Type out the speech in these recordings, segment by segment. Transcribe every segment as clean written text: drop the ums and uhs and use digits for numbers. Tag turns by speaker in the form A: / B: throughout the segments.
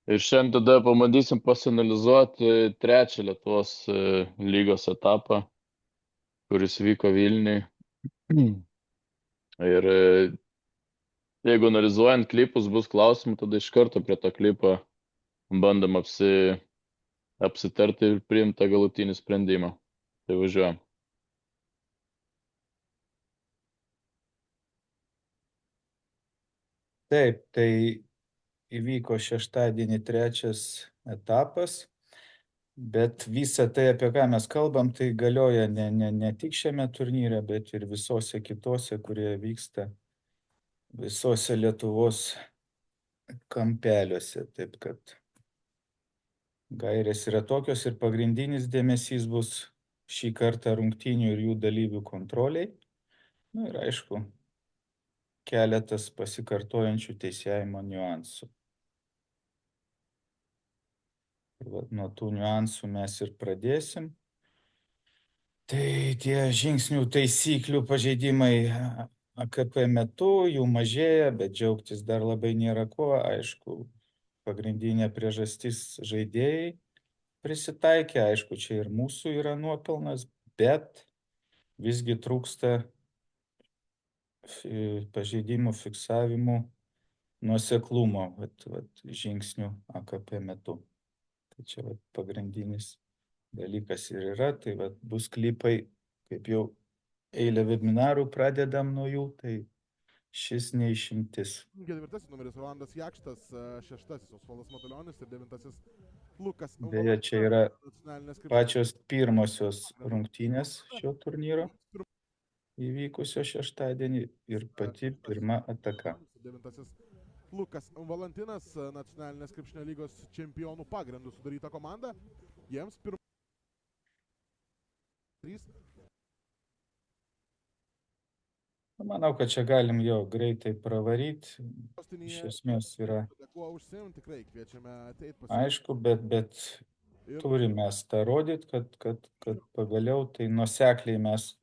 A: Ir šiandien tada pabandysim pasianalizuoti trečią Lietuvos lygos etapą, kuris vyko Vilniui. Ir jeigu analizuojant klipus bus klausimų, tada iš karto prie to klipo bandom apsitarti ir priimti galutinį sprendimą. Tai važiuojam.
B: Taip, tai įvyko šeštadienį trečias etapas, bet visa tai, apie ką mes kalbam, tai galioja ne tik šiame turnyre, bet ir visose kitose, kurie vyksta visose Lietuvos kampeliuose. Taip kad gairės yra tokios ir pagrindinis dėmesys bus šį kartą rungtynių ir jų dalyvių kontroliai. Na ir aišku, keletas pasikartojančių teisėjimo niuansų. Nuo tų niuansų mes ir pradėsim. Tai tie žingsnių taisyklių pažeidimai AKP metu jų mažėja, bet džiaugtis dar labai nėra ko. Aišku, pagrindinė priežastis žaidėjai prisitaikė, aišku, čia ir mūsų yra nuopelnas, bet visgi trūksta pažeidimų fiksavimų nuoseklumo žingsnių AKP metu. Tai čia pagrindinis dalykas ir yra, tai bus klipai, kaip jau eilę webinarų pradedam nuo jų, tai šis neišimtis.
C: Ketvirtasis numeris Rolandas Jakštas, šeštasis Osvaldas Matulionis ir devintasis Lukas.
B: Beje, čia yra pačios pirmosios rungtynės šio turnyro įvykusio šeštadienį ir pati pirma ataka.
C: Devintasis Lukas Valantinas, nacionalinės krepšinio lygos čempionų pagrindų sudaryta komanda. Jiems pirmas.
B: Manau, kad čia galim jo greitai pravaryti. Iš esmės yra aišku, bet turime tą rodyti, kad pagaliau tai nuosekliai mes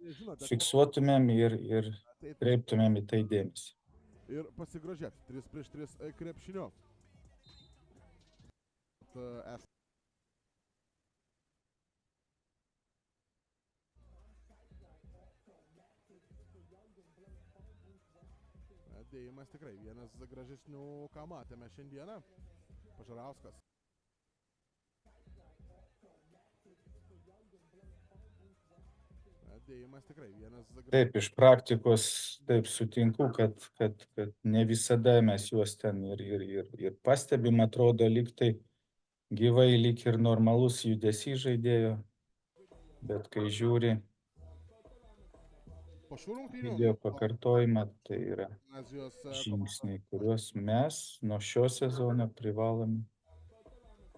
B: fiksuotumėm ir kreiptumėm į tai dėmesį.
C: Ir pasigrožėti 3 prieš 3 krepšinio. Dėjimas tikrai vienas gražesnių, ką matėme šiandieną. Pažarauskas. Dėjimas tikrai vienas.
B: Taip, iš praktikos taip sutinku, kad ne visada mes juos ten ir pastebim, atrodo lyg tai gyvai, lyg ir normalus judesys žaidėjo, bet kai žiūri video pakartojimą, tai yra žingsniai, kuriuos mes nuo šio sezono privalome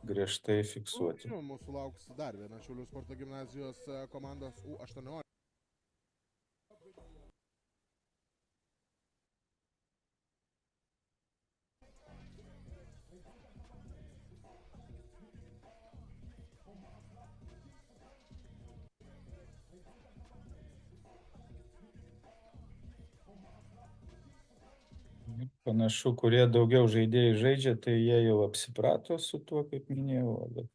B: griežtai fiksuoti.
C: Mūsų lauks dar viena Šiaulių sporto gimnazijos komandos U18.
B: Panašu, kurie daugiau žaidėjai žaidžia, tai jie jau apsiprato su tuo, kaip minėjau, bet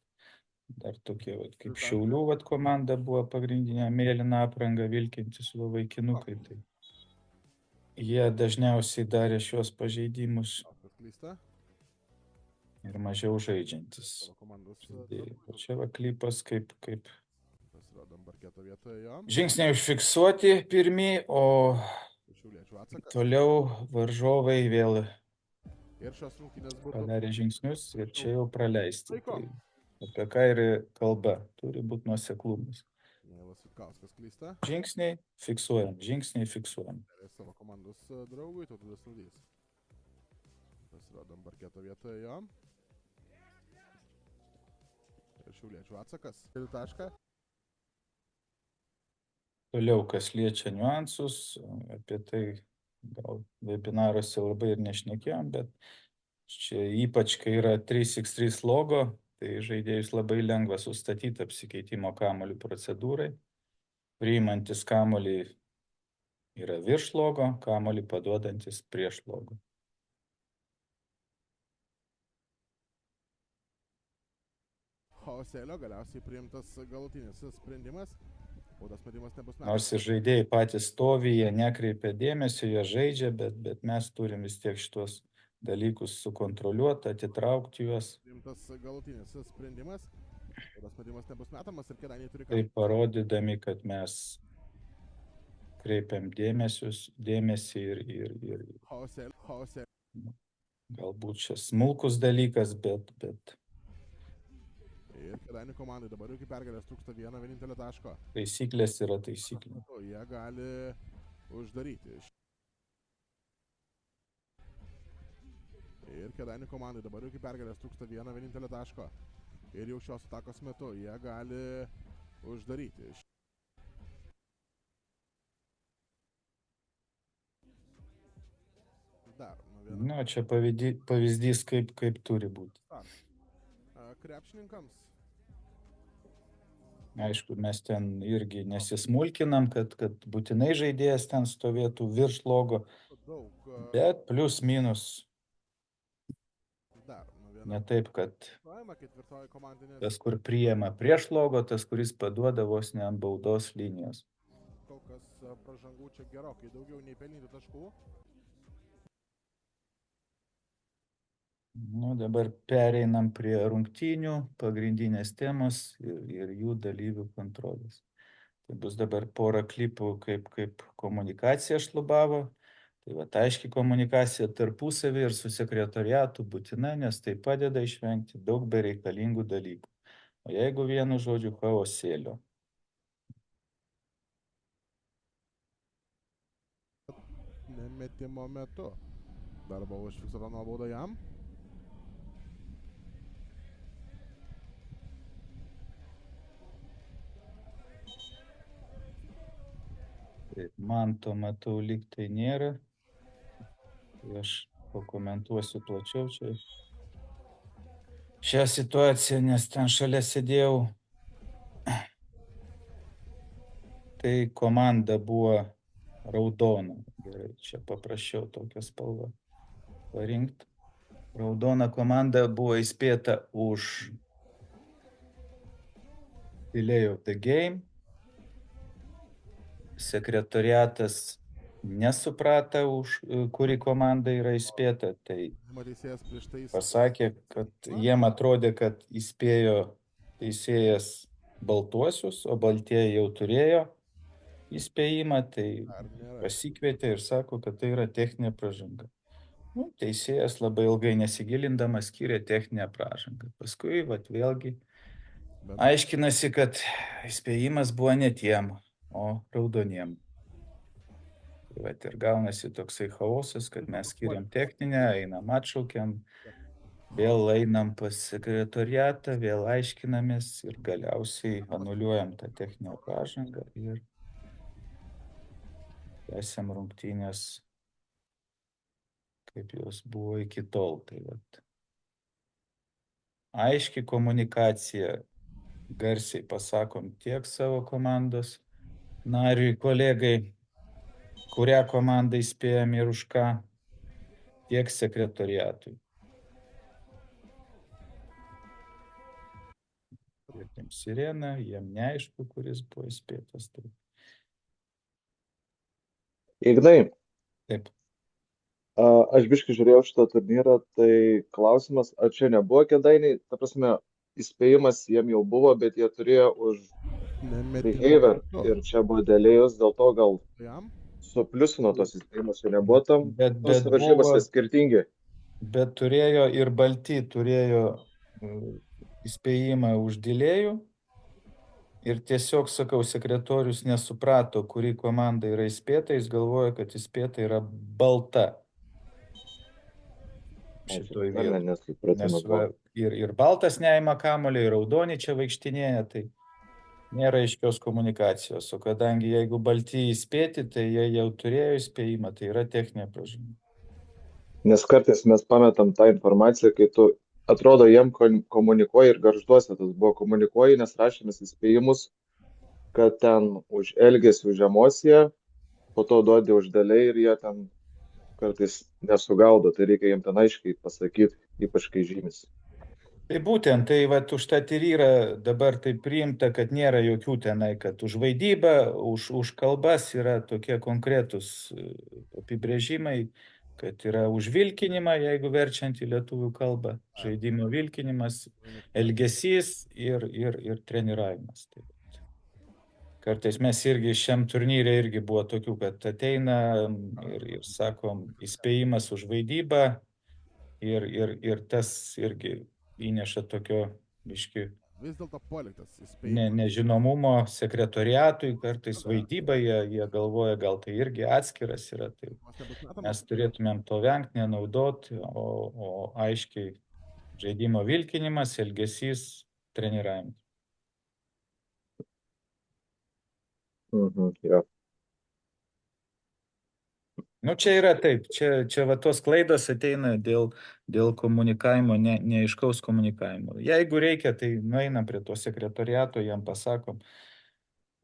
B: dar tokie kaip Šiaulių komanda buvo pagrindinė mėlyna apranga vilkintis vaikinukai, tai jie dažniausiai darė šios pažeidimus ir mažiau žaidžiantis. O čia klipas kaip žingsniai užfiksuoti pirmi, o toliau varžovai vėl padarė žingsnius ir čia jau praleisti. Tai apie ką ir kalba, turi būti nuoseklumas. Žingsniai fiksuojam, žingsniai fiksuojam.
C: Savo komandos draugui, Tautvydas Rudys. Pasirodom parketo vietoje jo. Ir šiauliečių atsakas. Tašką.
B: Toliau, kas liečia niuansus, apie tai gal webinaruose labai ir nešnekėjom, bet čia ypač, kai yra 3x3 logo, tai žaidėjus labai lengva sustatyti apsikeitimo kamuolių procedūrai. Priimantis kamuolį yra virš logo, kamuolį paduodantis prieš logo.
C: Chaosėlio galiausiai priimtas galutinis sprendimas. Baudos metimas nebus metamas.
B: Nors ir žaidėjai patys stovi, jie nekreipia dėmesio, jie žaidžia, bet mes turim vis tiek šitos dalykus sukontroliuoti, atitraukti juos.
C: Priimtas galutinis sprendimas. Baudos metimas nebus metamas ir Kėdainiai turi
B: Tai parodydami, kad mes kreipiam dėmesį ir
C: Chaosėlio.
B: galbūt čia smulkus dalykas, bet
C: Ir Kėdainių komandai dabar iki pergalės trūksta vienintelio taško.
B: taisyklės yra taisyklės.
C: Jie gali uždaryti. Ir Kėdainių komandai dabar iki pergalės trūksta vienintelio taško. Ir jau šios atakos metu jie gali uždaryti. Dar.
B: Nu, čia pavyzdys, kaip turi būti.
C: Krepšininkams.
B: Aišku, mes ten irgi nesismulkinam, kad būtinai žaidėjas ten stovėtų virš logo, bet plius minus. Ne taip, kad tas, kur priima prieš logo, tas, kuris paduoda vos ne ant baudos linijos.
C: Kol kas pražangų čia gerokai daugiau nei pelnytų taškų.
B: Nu, dabar pereinam prie rungtynių, pagrindinės temos ir jų dalyvių kontrolės. Tai bus dabar pora klipų, kaip komunikacija šlubavo. Tai va, aiški komunikacija tarpusavį ir su sekretoriatu būtina, nes tai padeda išvengti daug bereikalingų dalykų. O jeigu vienu žodžiu chaosėlio.
C: Nemetimo metu. Dar buvo užfiksuota nuobauda jam.
B: Man tuo metu lyg tai nėra. Tai aš pakomentuosiu plačiau čia šią situaciją, nes ten šalia sėdėjau. Tai komanda buvo raudona. Gerai, čia paprašiau tokią spalvą parinkti. Raudona komanda buvo įspėta už delay of the game. Sekretoriatas nesuprata, už kuri komanda yra įspėta, tai pasakė, kad jiem atrodė, kad įspėjo teisėjas baltuosius, o baltieji jau turėjo įspėjimą, tai pasikvietė ir sako, kad tai yra techninė pražanga. Nu, teisėjas labai ilgai nesigilindamas skyrė techninę pražangą. Paskui vėlgi aiškinasi, kad įspėjimas buvo ne tiem, o raudoniem. Tai ir gaunasi toksai chaosas, kad mes skiriam techninę, einam atšaukiam, vėl einam pas sekretoriatą, vėl aiškinamės ir galiausiai anuliuojam tą techninę pražangą ir tęsiam rungtynės, kaip jos buvo iki tol. Tai aiški komunikacija, garsiai pasakom tiek savo komandos nariui, kolegai, kurią komandą įspėjam ir už ką, tiek sekretoriatui. Kvietim sireną, jiem neaišku, kuris buvo įspėtas.
D: Ignai,
B: Taip.
D: aš biškai žiūrėjau šitą turnyrą, tai klausimas, ar čia nebuvo Kėdainiai, ta prasme, įspėjimas jiem jau buvo, bet jie turėjo už behavior ir čia buvo delėjus, dėl to gal supliusino tos įspėjimus, jau nebuvo tam, tos varžybose skirtingi.
B: Bet turėjo ir balti, turėjo įspėjimą už delėjų ir tiesiog, sakau, sekretorius nesuprato, kuri komanda yra įspėta, jis galvoja, kad įspėta yra balta. Šitoj vietoj. Ir baltas neima kamuolį, ir raudoni čia vaikštinėja, tai nėra aiškios komunikacijos. O kadangi jeigu balti įspėti, tai jie jau turėjo įspėjimą, tai yra techninė pražanga.
D: Nes kartais mes pametam tą informaciją, kai tu atrodo jiem komunikuoji ir garžduose tas buvo komunikuoji, nes rašėmės įspėjimus, kad ten už elgesį, už emociją, po to duodi už delay ir jie ten kartais nesugaudo, tai reikia jiem ten aiškiai pasakyti, ypač kai žymis.
B: Tai būtent, tai vat užtat ir yra dabar tai priimta, kad nėra jokių tenai, kad už vaidybą, už kalbas yra tokie konkretūs apibrėžimai, kad yra už vilkinimą, jeigu verčiant į lietuvių kalbą, žaidimo vilkinimas, elgesys ir treniravimas. Tai kartais mes irgi šiam turnyre irgi buvo tokių, kad ateina ir sakom, įspėjimas už vaidybą ir tas irgi įneša tokio biški
C: Vis dėlto paliktas įspėjimas.
B: nežinomumo sekretoriatui, kartais vaidyba, jie galvoja, gal tai irgi atskiras yra. Tai mes turėtumėm to vengti, nenaudoti, o aiškiai žaidimo vilkinimas, elgesys, treniravimas.
D: Jo.
B: Nu, čia yra taip, čia va tos klaidos ateina dėl komunikavimo, neaiškaus komunikavimo. Jeigu reikia, tai nueinam prie to sekretoriato, jam pasakom.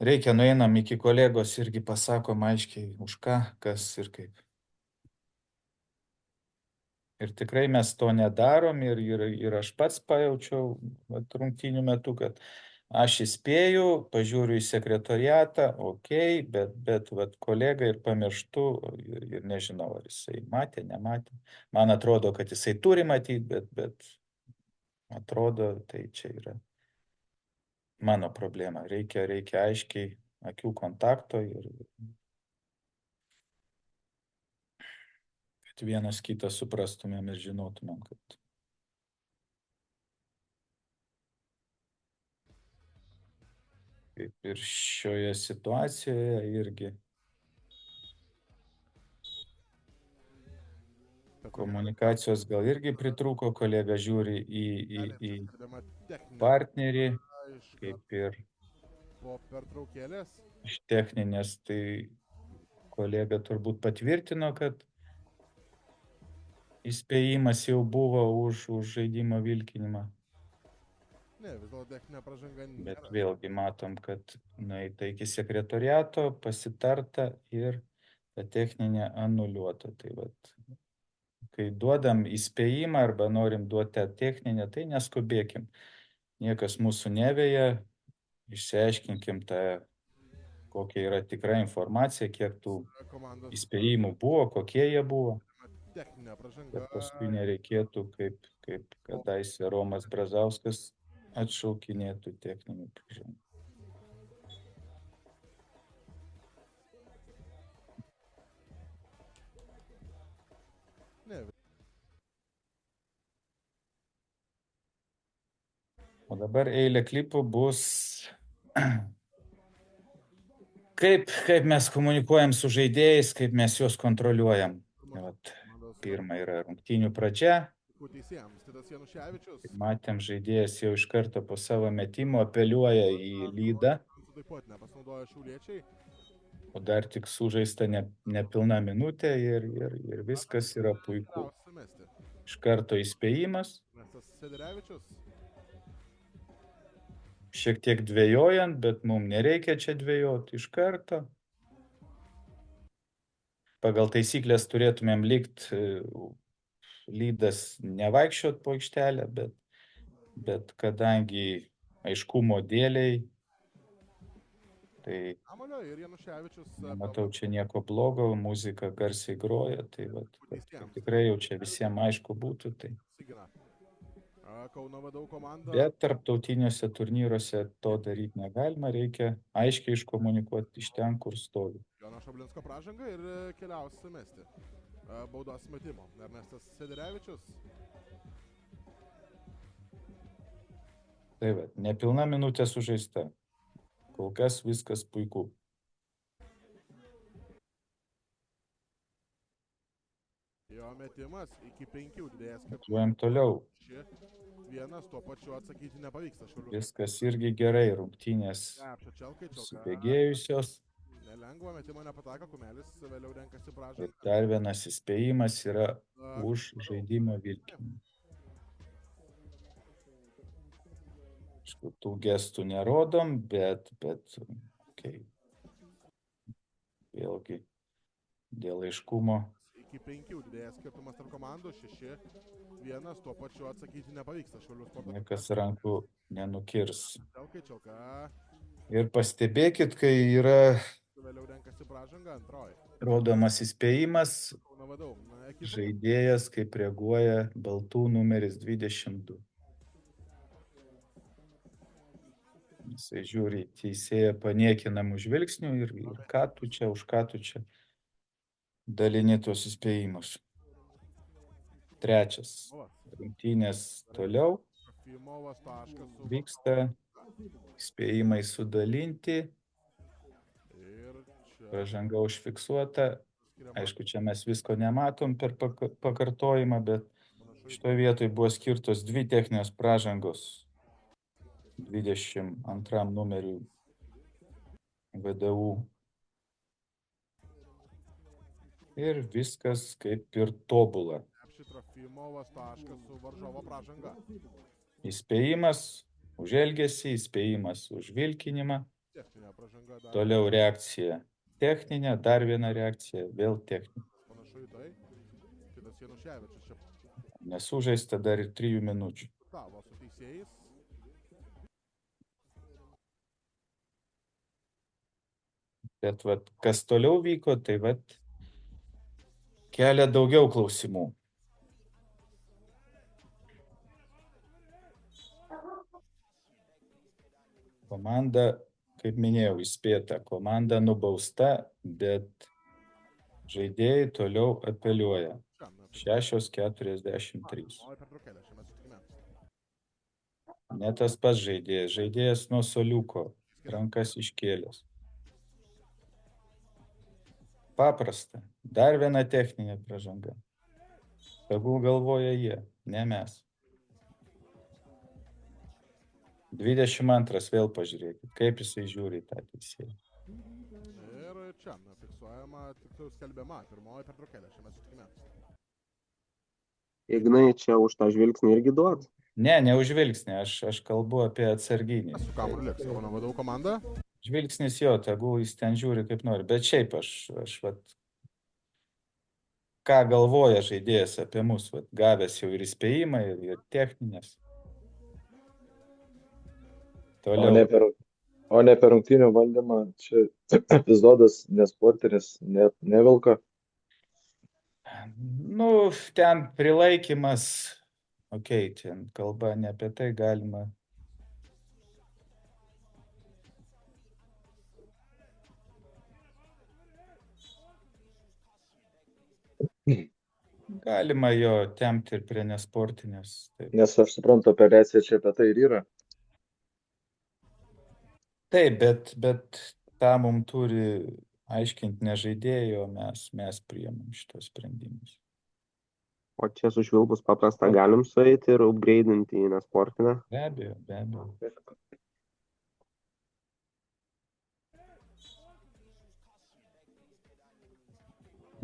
B: Reikia, nueinam iki kolegos irgi pasakom aiškiai, už ką, kas ir kaip. Ir tikrai mes to nedarom ir aš pats pajaučiau rungtynių metu, kad aš įspėju, pažiūriu į sekretoriatą, okei, bet kolega ir pamirštu ir nežinau, ar jisai matė, nematė. Man atrodo, kad jisai turi matyti, bet atrodo, tai čia yra mano problema. Reikia aiškiai akių kontakto ir kad vienas kitą suprastumėm ir žinotumėm, kad kaip ir šioje situacijoje irgi komunikacijos gal irgi pritrūko, kolega žiūri į partnerį, kaip ir
C: Po pertraukėlės.
B: iš techninės, tai kolega turbūt patvirtino, kad įspėjimas jau buvo už žaidimo vilkinimą.
C: Ne, vis dėlto techninė pražanga nėra.
B: Bet vėlgi matom, kad nueita iki sekretoriato, pasitarta ir ta techninė anuliuota. Tai vat, kai duodam įspėjimą arba norim duoti tą techninę, tai neskubėkim. Niekas mūsų neveja, išsiaiškinkim tą, kokia yra tikra informacija, kiek tų
C: Komandos
B: įspėjimų buvo, kokie jie buvo,
C: techninė pražanga.
B: kad paskui nereikėtų, kaip kadaise Romas Brazauskas atšaukinėtų techninių pražangų.
C: Ne,
B: O dabar eilė klipų bus, kaip mes komunikuojam su žaidėjais, kaip mes juos kontroliuojam. Vat, pirma yra rungtynių pradžia.
C: teisėjams Titas Januševičius.
B: Matėm, žaidėjas jau iš karto po savo metimo apeliuoja į lydą,
C: Taip pat nepasinaudojo šiauliečiai.
B: o dar tik sužaista nepilna minutė ir viskas yra puiku.
C: Mesti.
B: Iš karto įspėjimas,
C: Mestas Sederevičius.
B: šiek tiek dvejojant, bet mums nereikia čia dvejoti iš karto. Pagal taisyklės turėtumėm likti lydas nevaikščiot po aikštelę, bet kadangi aiškumo dėliai, tai
C: Amolio ir Januševičius.
B: nematau čia nieko blogo, muzika garsiai groja, tai vat, kad tikrai jau čia visiems aišku būtų. Tai.
C: Sigina. Kauno Vadau komanda.
B: Bet tarptautiniuose turnyruose to daryti negalima, reikia aiškiai iškomunikuoti iš ten, kur stovi.
C: Jono Šablinsko pražanga ir keliaus mesti. Baudos metimo. Ernestas Sederevičius.
B: Tai va, nepilna minutė sužaista. Kol kas viskas puiku.
C: Jo metimas iki 5 didėjęs.
B: Važiuojam toliau.
C: Vienas tuo pačiu atsakyti nepavyksta.
B: Viskas irgi gerai, rungtynės subėgėjusios.
C: Nelengva metimo nepataka, Kumelis vėliau renkasi
B: Ir
C: pražangą.
B: dar vienas įspėjimas yra už žaidimo vilkinimą. Tų gestų nerodom, bet okay. Vėlgi dėl aiškumo
C: iki 5 didėja skirtumas tarp komandų, 6-1, tuo pačiu atsakyti nepavyksta Šiaulių sporto.
B: Niekas rankų nenukirs.
C: Čelka.
B: Ir pastebėkit, kai yra
C: Vėliau renkasi pražanga, antroji.
B: rodomas įspėjimas,
C: Kauno Vadu ekipa.
B: žaidėjas kaip reaguoja Baltų numeris 22. Jisai žiūri į teisėją paniekinamų žvilgsnių ir ką tu čia, už ką tu čia dalini tuos įspėjimus. Trečias. Rungtynės toliau
C: Fimovas taškas su
B: vyksta, įspėjimai sudalinti,
C: ir čia
B: pražanga užfiksuota.
C: skiriama
B: Aišku, čia mes visko nematom per pakartojimą, bet šitoje vietoje buvo skirtos 2 techninės pražangos 22 numeriui VDU. Ir viskas kaip ir tobula.
C: Fimovas taškas su varžovo pražanga.
B: Įspėjimas už elgesį, įspėjimas už vilkinimą,
C: Techninė pražanga dar
B: toliau reakcija techninė, dar viena reakcija, vėl techninė.
C: panašu į tai. Kitas Januševičius čia
B: Nesužaista dar ir 3 minučių.
C: tavo su teisėjais.
B: Bet vat, kas toliau vyko, tai vat kelia daugiau klausimų. Komanda, kaip minėjau, įspėta, komanda nubausta, bet žaidėjai toliau apeliuoja. 6:43.
C: O pertraukėlė šiame susitikime.
B: Ne tas pats žaidėjas, žaidėjas nuo suoliuko, rankas iškėlęs. Paprasta, dar viena techninė pražanga. Tegul galvoja jie, ne mes. 22 vėl pažiūrėkit, kaip jisai žiūri į tą teisėją.
C: Ir čia fiksuojama, tiksliau skelbiama pirmoji pertraukėlė šiame susitikime.
E: Ignai, čia už tą žvilgsnį irgi duot?
B: Ne, ne už žvilgsnį, aš kalbu apie atsarginį.
C: Su kamuoliu liks Kauno Vadu komanda.
B: Žvilgsnis jo, tegul jis ten žiūri kaip nori, bet šiaip aš vat, ką galvoja žaidėjas apie mus, vat, gavęs jau ir įspėjimą, ir techninės. Toliau.
D: O ne per rungtynių valdymą, čia epizodas nesportinis, net nevilko.
B: Nu, ten prilaikymas, okei, ten kalba ne apie tai galima. Galima jo tempti ir prie nesportinės. Taip.
D: Nes aš suprantu, apeliacija čia apie tai ir yra.
B: Taip, bet tą mums turi aiškinti ne žaidėjo, mes priėmėm šitos sprendimus.
E: O čia su švilpus paprasta galim sueiti ir upgrade'inti į nesportinę?
B: Be abejo, be abejo.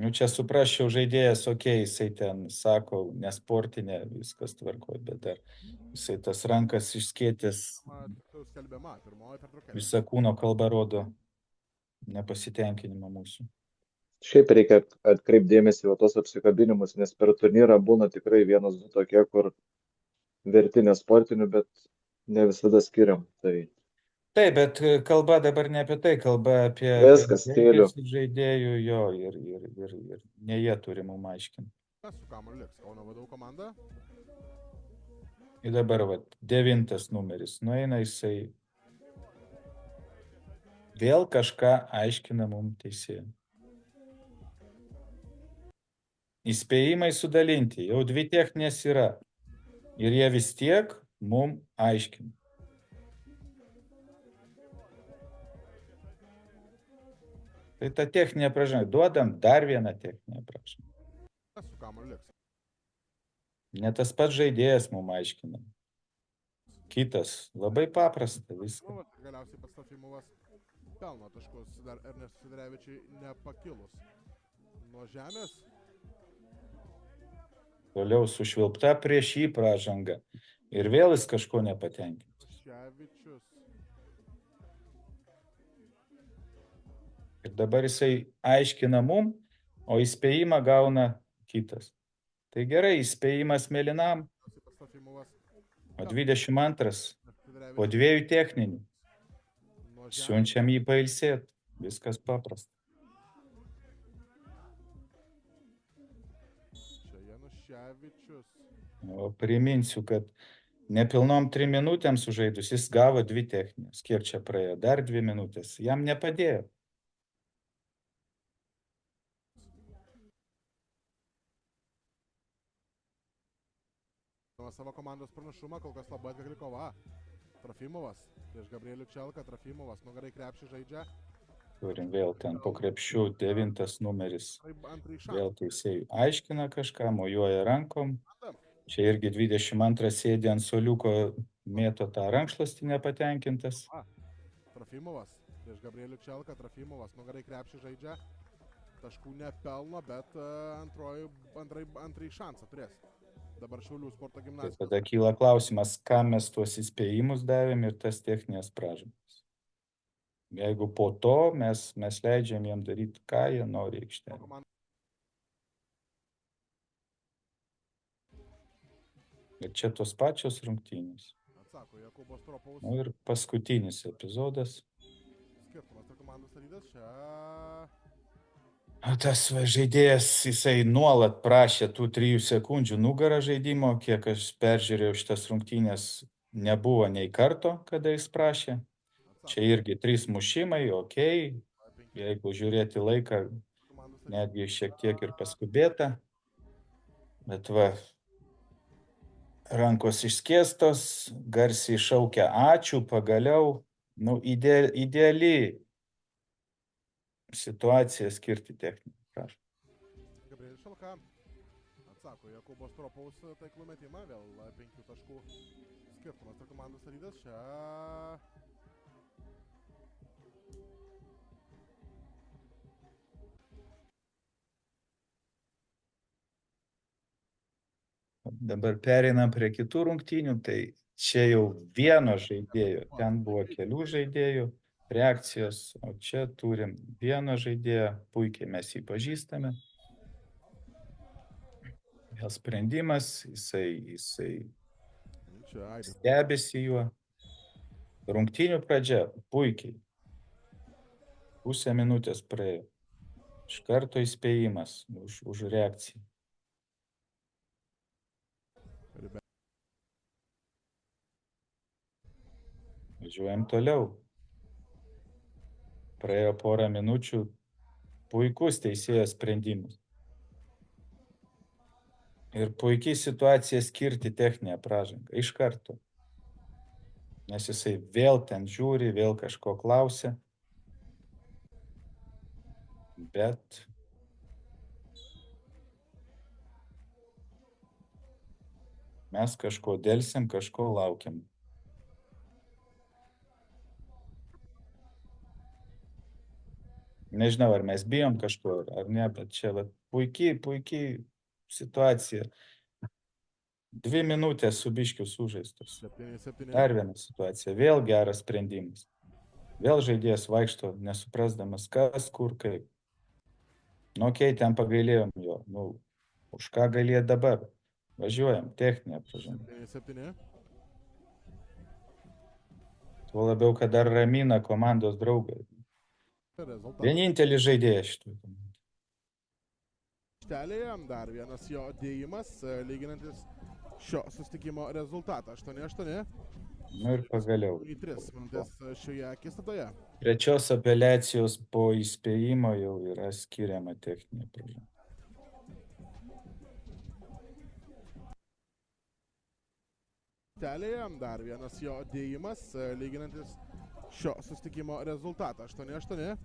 B: Nu, čia suprasčiau žaidėjas, okei, jisai ten sako, nesportinė, viskas tvarkoja, bet dar jisai tas rankas išskėtęs,
C: Tiksliau skelbiama pirmoji pertraukėlė.
B: visa kūno kalba rodo nepasitenkinimą mūsų.
D: Šiaip reikia atkreipdėmėsi į tos apsikabinimus, nes per turnyrą būna tikrai 1-2 tokie, kur verti nesportinių, bet ne visada skiriam. Tai
B: Taip, bet kalba dabar ne apie tai, kalba apie
D: Viskas, stilių.
B: elgesį žaidėjų jo ir ne jie turi mum aiškinti.
C: Su kamuoliu liks Kauno Vadu komanda.
B: Ir dabar, vat, 9 numeris, nueina jisai, vėl kažką aiškina mum teisėjai. Įspėjimai sudalinti, jau 2 techninės yra. Ir jie vis tiek mum aiškina. Tai ta techninė pražanga, duodam dar vieną techninę pražangą.
C: Su kamuoliu liks.
B: Ne tas pats žaidėjas mum aiškina. Kitas, labai paprasta viskas.
C: Fimovas ir galiausiai pats Fimovas pelno taškus dar Ernestui Sidarevičiui nepakilus nuo žemės.
B: Toliau sušvilpta prieš jį pražanga. Ir vėl jis kažko nepatenkintas.
C: Ševičius.
B: Ir dabar jisai aiškina mum, o įspėjimą gauna kitas. Tai gerai, įspėjimas mėlynam,
C: Josipas Trofimovas
B: o 22 po
C: Fiedlevičius
B: 2 techninių.
C: nuo žemės.
B: Siunčiam jį pailsėti. Viskas paprasta.
C: Čia Januševičius.
B: O priminsiu, kad nepilnom 3 minutėm sužaidus jis gavo 2 techninės. Kiek čia praėjo? Dar 2 minutės. Jam nepadėjo.
C: Savo komandos pranašumą, kol kas labai atkakli kova. Trofimovas prieš Gabrielių Čelką, Trofimovas nugarai krepšį žaidžia.
B: Turim vėl ten po krepšių 9 numeris.
C: Antrąjį
B: Vėl
C: šansą.
B: teisėjai aiškina kažką, mojuoja rankom. Čia irgi 22 sėdi ant suoliuko, mėto tą rankšluostį nepatenkintas.
C: Trofimovas prieš Gabrielių Čelką, Trofimovas nugarai krepšį žaidžia. Taškų nepelno, bet antrąjį šansą turės. Dabar Šiaulių sporto
B: Tai
C: gimnazija.
B: tada kyla klausimas, kam mes tuos įspėjimus davėm ir tas techninės pražangas. Jeigu po to mes leidžiam jiem daryti, ką jie nori aikštelėje. Ir čia tos pačios rungtynės.
C: Atsako Jakubas Tropovas.
B: Nu ir paskutinis epizodas.
C: Skirtumas tarp komandos dalydas. Čia
B: O tas žaidėjas, jisai nuolat prašė tų 3 sekundžių nugarą žaidimo, kiek aš peržiūrėjau šitas rungtynės, nebuvo nei karto, kada jis prašė. Čia irgi 3 mušimai, okei, jeigu žiūrėti laiką, netgi šiek tiek ir paskubėta. Bet va, rankos išskėstos, garsiai šaukia ačiū, pagaliau, nu, ideali situacija skirti techninį. Prašau.
C: Gabrielius Čelka. Atsako Jakubas Tropovas taiklų metimą. Vėl 5 taškų skirtumas tarp komandos dalydas. Čia
B: Dabar pereinam prie kitų rungtynių, tai čia jau vieno žaidėjo, ten buvo kelių žaidėjų reakcijos, o čia turim vieną žaidėją, puikiai mes jį pažįstame. Vėl sprendimas, jisai
C: čia Aidas.
B: stebisi juo. Rungtynių pradžia, puikiai. Pusę minutės praėjo. Iš karto įspėjimas už reakciją. Važiuojam toliau. Praėjo porą minučių, puikus teisėjo sprendimas. Ir puikiai situacija skirti techninę pražangą, iš karto. Nes jisai vėl ten žiūri, vėl kažko klausia. Bet mes kažko dėlsim, kažko laukiam. Nežinau, ar mes bijom kažko, ar ne, bet čia puikiai situacija. 2 minutės su biškiu sužaistos.
C: 7-7.
B: Dar viena situacija, vėl geras sprendimas. Vėl žaidėjas vaikšto, nesuprasdamas, kas, kur, kaip. Nu, okei, ten pagailėjom jo. Nu, už ką gailėt dabar? Važiuojam, techninę pražangą.
C: 7-7.
B: Tuo labiau, kad dar ramina komandos draugai.
C: Rezultatas.
B: Vienintelis žaidėjas šitoj komandai.
C: Aikštelėje dar vienas jo dėjimas, lyginantis šio susitikimo rezultatą. 8-8.
B: Nu ir pagaliau.
C: Į 3 minutės šioje akistatoje.
B: Trečios apeliacijos po įspėjimo jau yra skiriama techninė pražanga.
C: Aikštelėje dar vienas jo dėjimas, lyginantis šio susitikimo rezultatą. 8-8.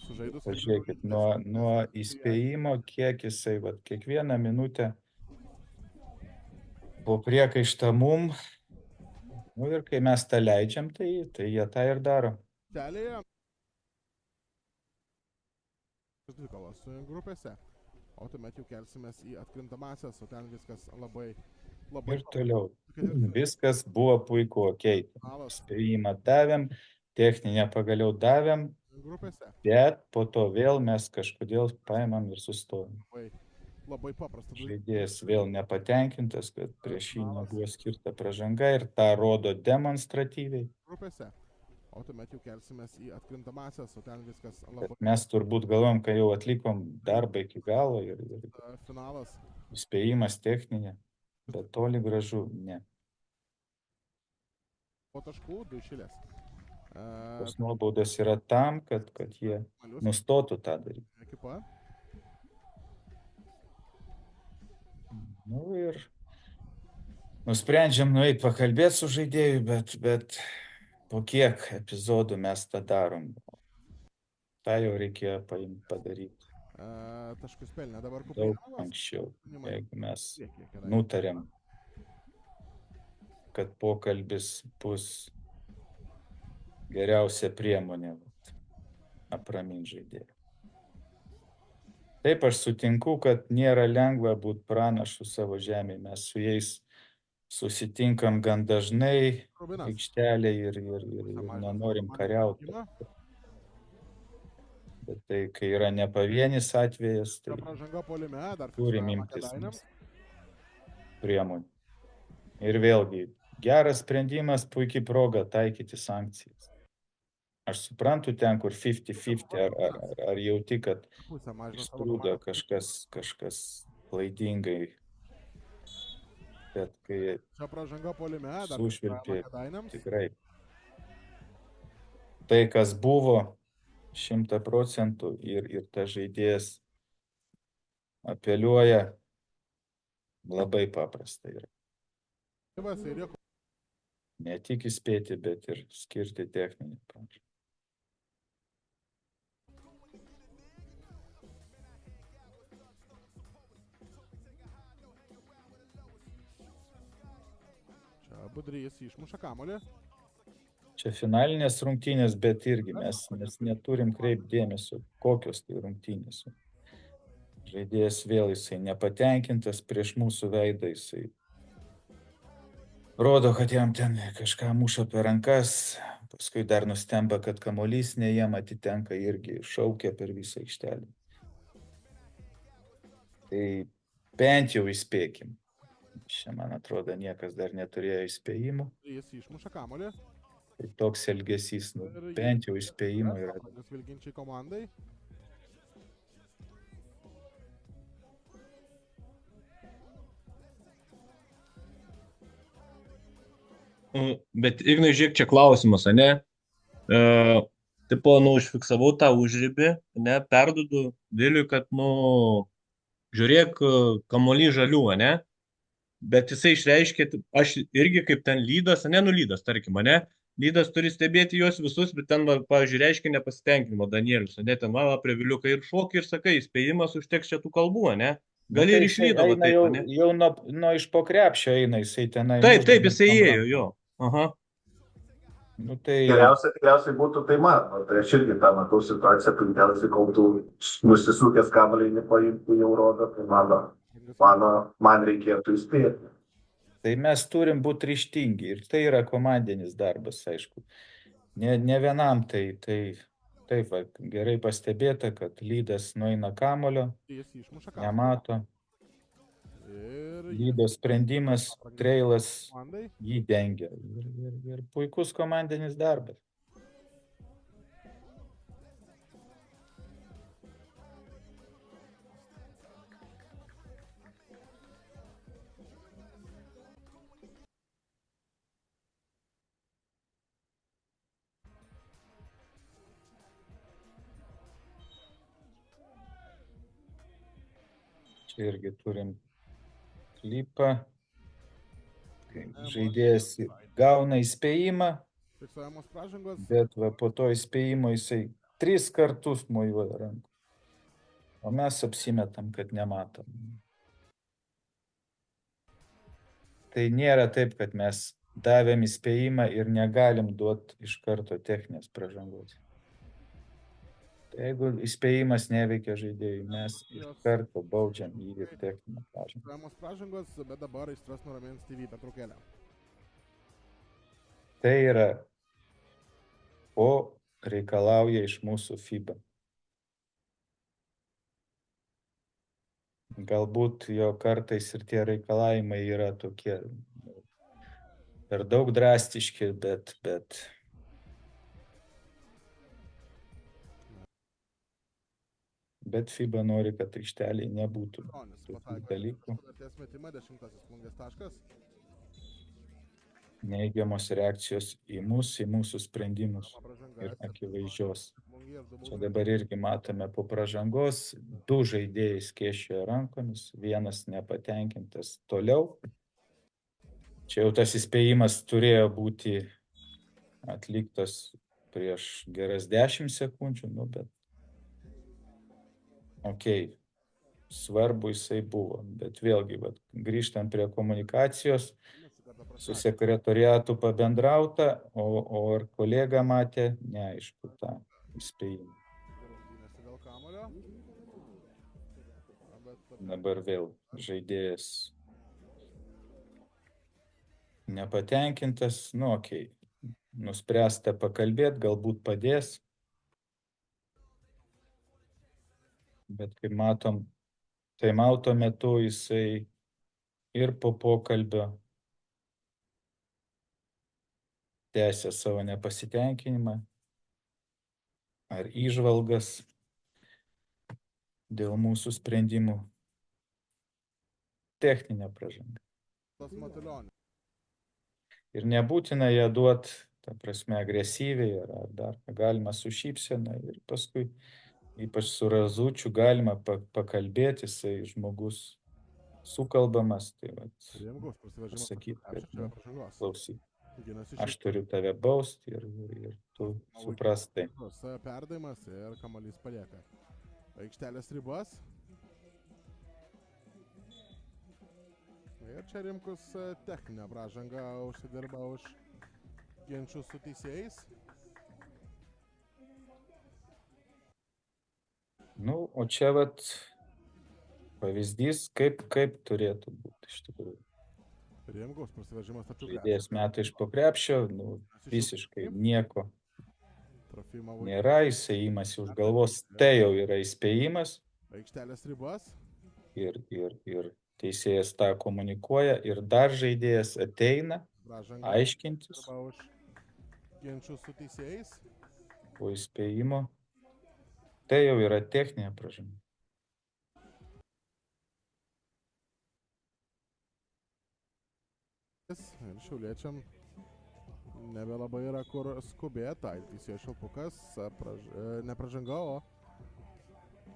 C: Sužaidus.
B: Pažiūrėkit, nuo įspėjimo, kiek jisai, kiekvieną minutę po priekaištą mum. Nu ir kai mes tą leidžiam, tai jie tą ir daro.
C: Aikštelėje. Dvikovos grupėse. O tuomet jau kelsimės į atkrintamąsias, o ten viskas labai
B: Ir toliau. Viskas buvo puiku, okei. Įspėjimą davėm, techninę pagaliau davėm,
C: grupėse.
B: bet po to vėl mes kažkodėl paimam ir sustojam.
C: Labai paprasta.
B: Žaidėjas vėl nepatenkintas, kad prieš jį
C: Finalas
B: nebuvo skirta pražanga ir tą rodo demonstratyviai.
C: grupėse. O tuomet jau kelsimės į atkrintamąsias, o ten viskas
B: Bet
C: labai
B: mes turbūt galvom, kai jau atlikom darbą iki galo ir
C: finalas.
B: įspėjimas techninė, bet toli gražu ne.
C: Po taškų, 2 iš eilės.
B: Tos nuobaudos yra tam, kad jie nustotų tą daryti.
C: Ekipa.
B: Nu ir nusprendžiam nueit pakalbėti su žaidėju, bet po kiek epizodų mes tą darom. tą jau reikėjo padaryti
C: Taškus pelnė dabar
B: daug
C: Kuprinovas.
B: anksčiau, jeigu mes
C: Priekį,
B: nutarėm, kad pokalbis bus geriausia priemonė apraminti žaidėją. Taip, aš sutinku, kad nėra lengva būti pranašu savo žemėje. Mes su jais susitinkam gan dažnai
C: Rubinas.
B: aikštelėje ir nenorim kariauti. Bet tai, kai yra ne pavienis atvejas, tai
C: Pražanga puolime, dar
B: turim
C: fiksuojama
B: imtis
C: Kėdainiams.
B: priemonių. Ir vėlgi, geras sprendimas, puikiai proga taikyti sankcijas. Aš suprantu ten, kur 50-50, ar jauti, kad
C: Pusę mažina savo
B: išsprūdo
C: komandą.
B: kažkas klaidingai, bet kai
C: Čia pražanga puolime, dar
B: sušvilpė
C: fiksuojama Kėdainiams.
B: tikrai tai, kas buvo 100% ir tas žaidėjas apeliuoja, labai paprasta yra. Ne tik įspėti, bet ir skirti techninį prašymą.
C: Čia Budrys išmuša kamuolį.
B: Čia finalinės rungtynės, bet irgi mes neturim kreipti dėmesio, kokios tai rungtynės. Žaidėjas vėl jisai nepatenkintas prieš mūsų veidą, jisai rodo, kad jam ten kažką muša per rankas, paskui dar nustemba, kad kamuolys ne jam atitenka, irgi šaukia per visą aikštelę. Tai bent jau įspėkim. Čia, man atrodo, niekas dar neturėjo įspėjimų.
C: Jis išmuša kamuolį.
B: Tai toks elgesys, bent jau įspėjimų yra.
C: Vilkinčiai komandai.
F: Bet Ignai, žiūrėk, čia klausimas, ane? Tipo, užfiksavau tą užribį, ne, perduodu Viliui, kad, žiūrėk, kamuolys žalių, ane? Bet jisai išreiškė, aš irgi kaip ten lydas, lydas, tarkim, ane? Lydas turi stebėti juos visus, bet ten, pavyzdžiui, reiškia nepasitenkinimo Danielius, ane? Ten prie Viliuką ir šokį ir sakai, įspėjimas užteks čia tų kalbų, ane? Gali ir iš lydo, va taip, ane?
B: Jau nuo iš po krepšio eina, jisai tenai.
F: Taip, jisai ėjo, jo. Aha.
B: Nu, tai...
G: Tikriausiai būtų tai man, tai aš irgi tą matau situaciją, tai tikriausiai kol tu nusisukęs kamuolį nepaimtų jau rodo, tai man reikėtų įspėti.
B: Tai mes turim būti ryžtingi ir tai yra komandinis darbas, aišku. Ne vienam tai taip, gerai pastebėta, kad lydas nueina kamuolio, nemato. Lydo sprendimas, treilas jį dengia ir puikus komandinis darbas. Čia irgi turim klipą, kai žaidėjas gauna įspėjimą, bet po to įspėjimo jisai 3 kartus mojuoja ranką, o mes apsimetam, kad nematom. Tai nėra taip, kad mes davėm įspėjimą ir negalim duoti iš karto techninės pražangos. Tai jeigu įspėjimas neveikia žaidėjui, mes iš karto baudžiam jį ir techninę pražangą.
C: Bet dabar aistras nuramins TV pertraukėlę.
B: Tai yra, ko reikalauja iš mūsų FIBA. Galbūt jo kartais ir tie reikalavimai yra tokie per daug drastiški, bet FIBA nori, kad aikšteliai nebūtų
C: Jonis
B: tokių
C: pataiko
B: dalykų,
C: sutarties metimą, 10 plungės taškas.
B: neigiamos reakcijos į mūsų sprendimus
C: Pražanga.
B: ir akivaizdžios.
C: Plungė ir du
B: Čia
C: baudų.
B: dabar irgi matome po pražangos, du žaidėjai skėsčiojo rankomis, vienas nepatenkintas toliau. Čia jau tas įspėjimas turėjo būti atliktas prieš geras 10 sekundžių, nu bet okei, svarbu jisai buvo, bet vėlgi, grįžtant prie komunikacijos, su sekretoriatu pabendrauta, o ar kolega matė, neaišku, tą įspėjimą.
C: Rungtynėse dėl kamulio.
B: Dabar vėl žaidėjas nepatenkintas, nu okei, nuspręsta pakalbėti, galbūt padės, bet kaip matom, taimauto metu jisai ir po pokalbio tęsė savo nepasitenkinimą ar įžvalgas dėl mūsų sprendimų. Techninė pražanga.
C: Tas Matulionis.
B: Ir nebūtina ją duoti, ta prasme, agresyviai ar dar galima su šypsena ir paskui, ypač su Razučiu, galima pakalbėti, jisai žmogus sukalbamas, tai
C: Rimgus prasiveržimas.
B: pasakyti, kad
C: Čia pražangos.
B: klausyk,
C: Ginasi
B: aš turiu tave bausti ir tu suprastai.
C: Perdavimas ir kamuolys palieka aikštelės ribas. Ir čia Rimkus techninę pražangą užsidirba už ginčius su teisėjais.
B: Nu, o čia pavyzdys, kaip turėtų būti iš tikrųjų.
C: Rimkus prasiveržimas tačiau
B: Žaidėjas meta iš po krepšio, visiškai nieko nėra, jisai imasi už galvos, tai jau yra įspėjimas
C: aikštelės ribas.
B: ir teisėjas tą komunikuoja ir dar žaidėjas ateina aiškintis
C: Už ginčius su teisėjais.
B: po įspėjimo. Tai jau yra techninė pražanga.
C: Ir šiauliečiam nebelabai yra kur skubėti, tai teisėjo šalpukas, ne pražanga, o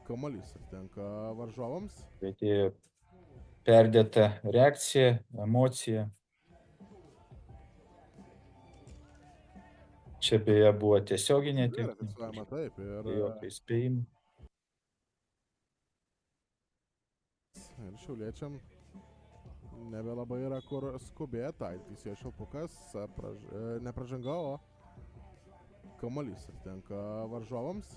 C: kamuolys tenka varžovams.
B: Reikėjo perdėta reakcija, emocija. Čia beje buvo tiesioginė technika,
C: Taip, ir
B: jokio įspėjimo.
C: šiauliečiam nebelabai yra kur skubėti, tai teisėjo šalpukas, ne pražanga, o kamuolys tenka varžovams.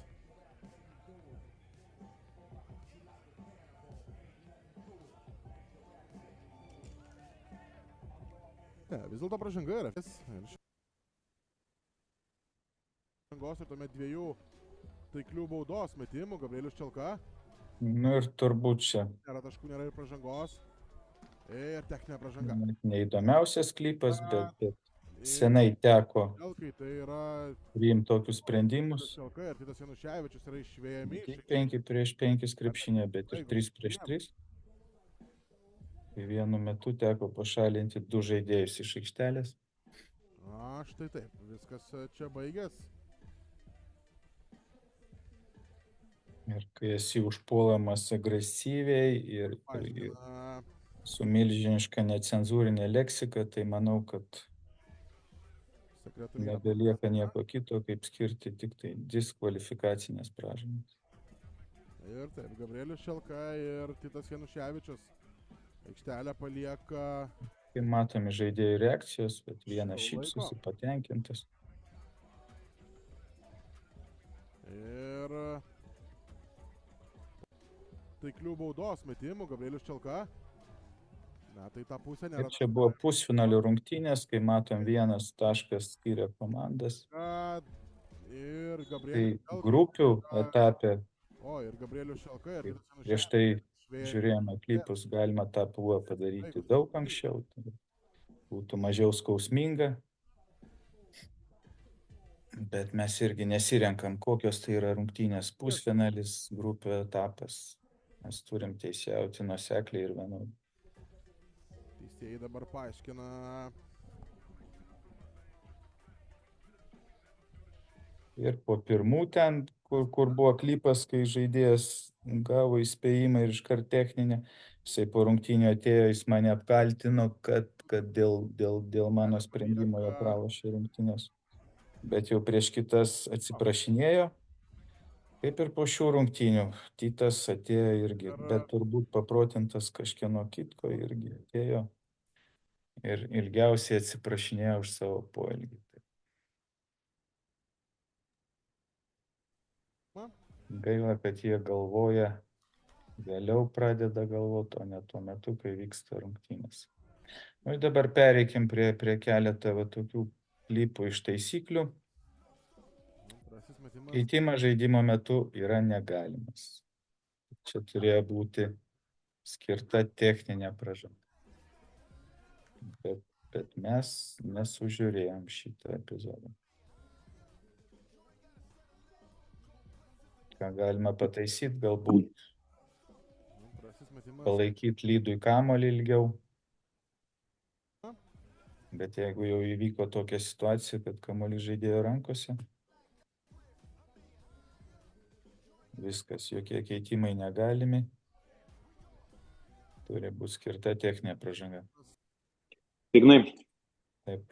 C: Ne, vis dėlto pražanga yra. Ir tuomet dviejų taiklių baudos metimų, Gabrielius Čelka.
B: Nu ir turbūt čia
C: Nėra taškų, nėra ir pražangos. Ir techninė pražanga.
B: neįdomiausias klipas, bet senai teko
C: Čelkai tai yra
B: priimti tokius sprendimus.
C: Čelka ir Titas Januševičius yra išvėjami.
B: Tik 5-5 krepšinė, bet ir 3-3. Tai vienu metu teko pašalinti 2 žaidėjus iš aikštelės.
C: Na, štai taip, viskas čia baigės.
B: Ir kai esi užpuolamas agresyviai ir
C: Paaiškina
B: su milžiniška necenzūrinė leksika, tai manau, kad
C: sekretoriato.
B: nebelieka nieko kito, kaip skirti tik tai diskvalifikacinės pražangas.
C: Ir taip, Gabrielius Čelka ir Titas Januševičius aikštelę palieka.
B: Kai matomi žaidėjų reakcijos, bet vienas šypsosi patenkintas.
C: Ir taiklių baudos metimų, Gabrielius Čelka. Na, tai ta pusė
B: Ir
C: nėra.
B: čia buvo pusfinalio rungtynės, kai matom 1 taškas skiria komandas.
C: Ir
B: Tai
C: Gabrielius Čelka.
B: grupių etape
C: O, ir Gabrielius Čelka ir Titas
B: prieš
C: Januševičius.
B: tai žiūrėjome klipus, galima tą pūvą padaryti daug anksčiau, tai būtų mažiau skausminga. Bet mes irgi nesirenkam, kokios tai yra rungtynės, pusfinalis, grupė etapas. Mes turim teisėjauti nuosekliai ir vienodai.
C: Teisėjai dabar paaiškina.
B: Ir po pirmų ten, kur buvo klipas, kai žaidėjas gavo įspėjimą ir iškart techninę, jisai po rungtynių atėjo, jis mane apkaltino, kad dėl mano sprendimo jo pralošė rungtynės. Bet jau prieš kitas atsiprašinėjo, kaip ir po šių rungtynių. Titas atėjo irgi, bet turbūt paprotintas kažkieno kitko irgi atėjo ir ilgiausiai atsiprašinėjo už savo poelgį. Gaila, kad jie galvoja, vėliau pradeda galvoti, o ne tuo metu, kai vyksta rungtynės. Nu ir dabar pereikim prie keletą tokių klipų iš taisyklių. Keitimas žaidimo metu yra negalimas. Čia turėjo būti skirta techninė pražanga. Bet mes nesužiūrėjom šitą epizodą. Ką galima pataisyti, galbūt palaikyti lydui kamuolį ilgiau. Bet jeigu jau įvyko tokia situacija, kad kamuolys žaidėjo rankose, viskas, jokie keitimai negalimi, turi būti skirta techninė pražanga.
H: Ignai,
B: Taip.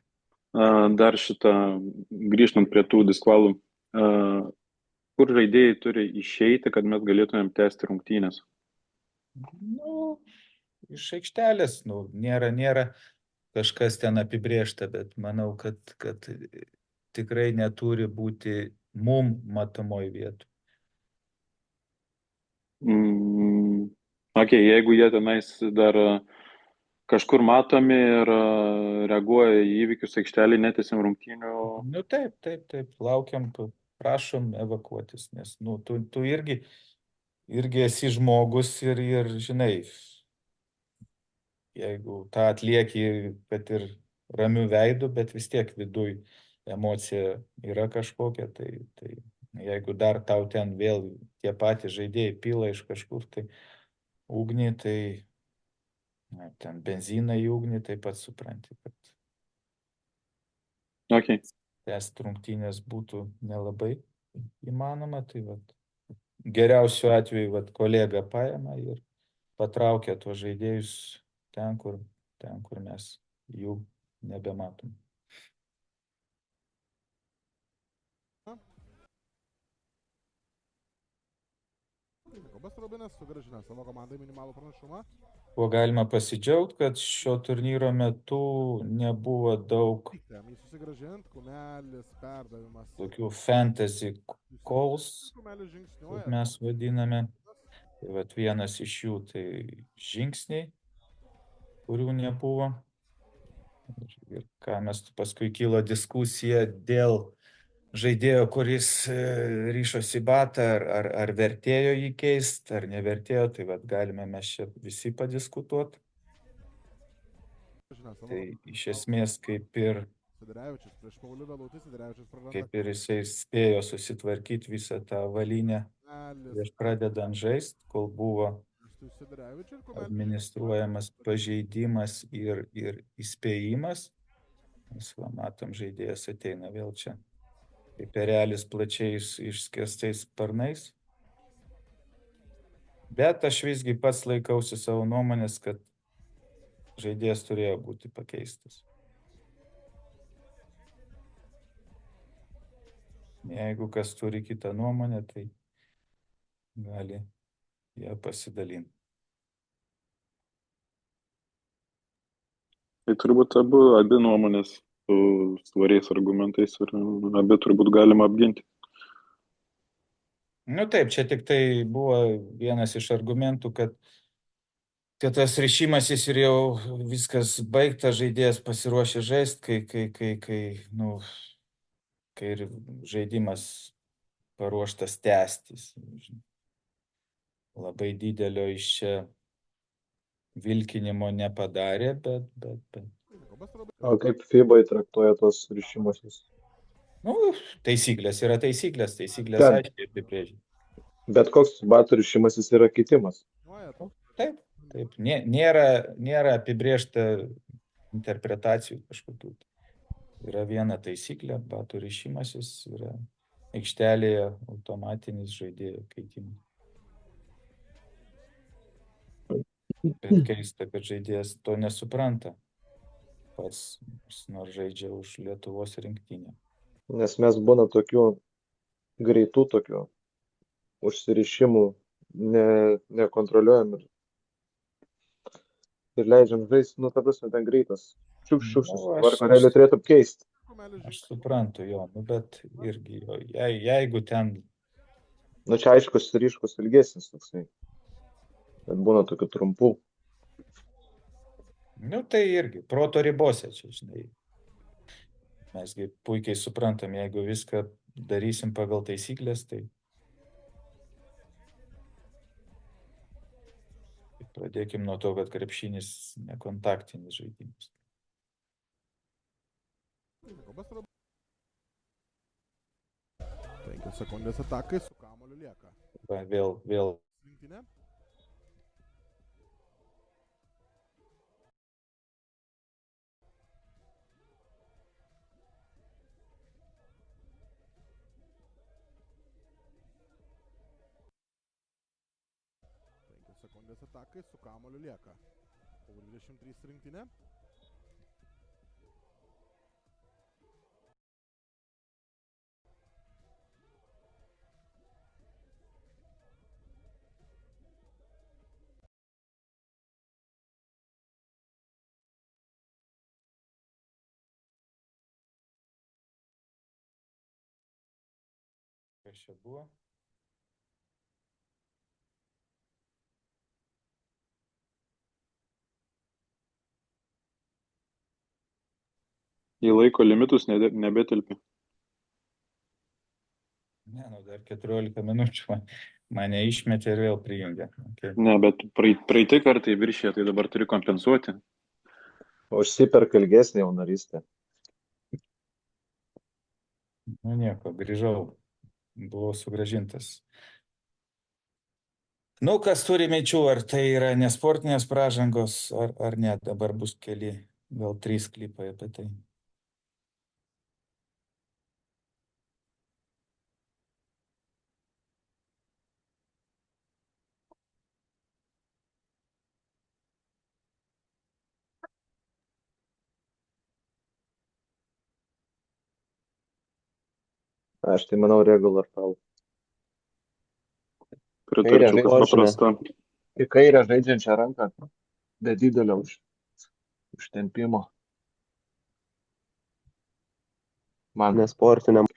H: dar grįžtant prie tų diskvalų, kur žaidėjai turi išeiti, kad mes galėtumėm tęsti rungtynės?
B: Nu, iš aikštelės, nėra kažkas ten apibrėžta, bet manau, kad tikrai neturi būti mum matomoj vietų.
H: Okay, jeigu jie tenais dar kažkur matomi ir reaguoja į įvykius aikštelį, netęsiam rungtynių.
B: Nu taip, laukiam, prašom evakuotis, nes tu irgi esi žmogus ir žinai, jeigu tą atlieki, kad ir ramių veidų, bet vis tiek viduj emocija yra kažkokia, tai jeigu dar tau ten vėl tie patys žaidėjai pila iš kažkur tai ugnį, tai ten benziną į ugnį, taip pat supranti, kad
H: Okay.
B: tęsti rungtynės būtų nelabai įmanoma, tai geriausiu atveju kolega paima ir patraukia tuos žaidėjus ten, kur mes jų nebematom.
C: Jakubas Rubinas sugrąžina savo komandai minimalų pranašumą.
B: Kuo galima pasidžiaugti, kad šio turnyro metu nebuvo daug tokių fantasy calls, kaip mes vadiname. Tai vienas iš jų tai žingsniai, kurių nebuvo. Ir ką mes paskui kilo diskusija dėl žaidėjo, kuris ryšosi batą, ar vertėjo jį keist, ar nevertėjo, tai galime mes čia visi padiskutuoti. Tai iš esmės kaip ir jisai spėjo susitvarkyti visą tą avalynę prieš pradedant žaist, kol buvo administruojamas pažeidimas ir įspėjimas. Mes matom, žaidėjas ateina vėl čia. Kaip erelis plačiais išskėstais sparnais. Bet aš visgi pats laikausi savo nuomonės, kad žaidėjas turėjo būti pakeistas. Jeigu kas turi kitą nuomonę, tai gali ją pasidalinti.
H: Tai turbūt abi nuomonės su svariais argumentais ir abi turbūt galima apginti.
B: Nu taip, čia tik tai buvo vienas iš argumentų, kad tas rišimasis ir jau viskas baigta, žaidėjas pasiruošė žaisti, kai ir žaidimas paruoštas tęstis. labai didelio iš čia vilkinimo nepadarė, bet.
D: O kaip FIBA traktuoja tos rišimuosius?
B: Nu, taisyklės yra taisyklės
D: Ten.
B: aiškiai apibrėžia.
D: Bet koks batų rišimasis yra keitimas.
B: Taip. Nėra apibrėžta interpretacijų kažkokių. Yra viena taisyklė, batų rišimasis yra aikštelėje automatinis žaidėjo keitimas. Bet keista, kad žaidėjas to nesupranta. Pats nors žaidžia už Lietuvos rinktinę.
D: Nes mes būna tokių greitų tokių užsirišimų nekontroliuojam ir leidžiam žaisti, nu, ta prasme, ten greitas. Šiukščius, varkarėlį turėtų keisti.
B: Aš suprantu jo, nu, bet irgi jo, jeigu ten...
D: Nu, čia aiškus ir ryškus ilgesnis toksai. Bet būna tokių trumpų.
B: Nu, tai irgi, proto ribose čia, žinai. Mesgi puikiai suprantam, jeigu viską darysim pagal taisyklės, tai pradėkim nuo to, kad krepšinis nekontaktinis žaidimas.
C: Penkios sekundės atakai su kamuoliu lieka.
B: Va, vėl.
C: Rinktinė. Sekundės atakai su kamuoliu lieka. Po 23 rinktinė.
B: Kas čia buvo?
H: Į laiko limitus nebetelpi.
B: Ne, nu dar 14 minučių mane išmetė ir vėl prijungė. Okay.
H: Ne, bet praeitį kartą viršė, tai dabar turi kompensuoti.
D: Užsiperka ilgesnį jau narystę.
B: Nu nieko, grįžau. Buvau sugrąžintas. Nu, kas turi minčių, ar tai yra nesportinės pražangos, ar ne, dabar bus keli, gal 3 klipai apie tai.
D: Aš tai manau regular foul.
H: Pritarčiau, kad paprasta.
D: Į kairę žaidžiančią ranką, be didelio užtempimo. Man
E: Nesportiniam.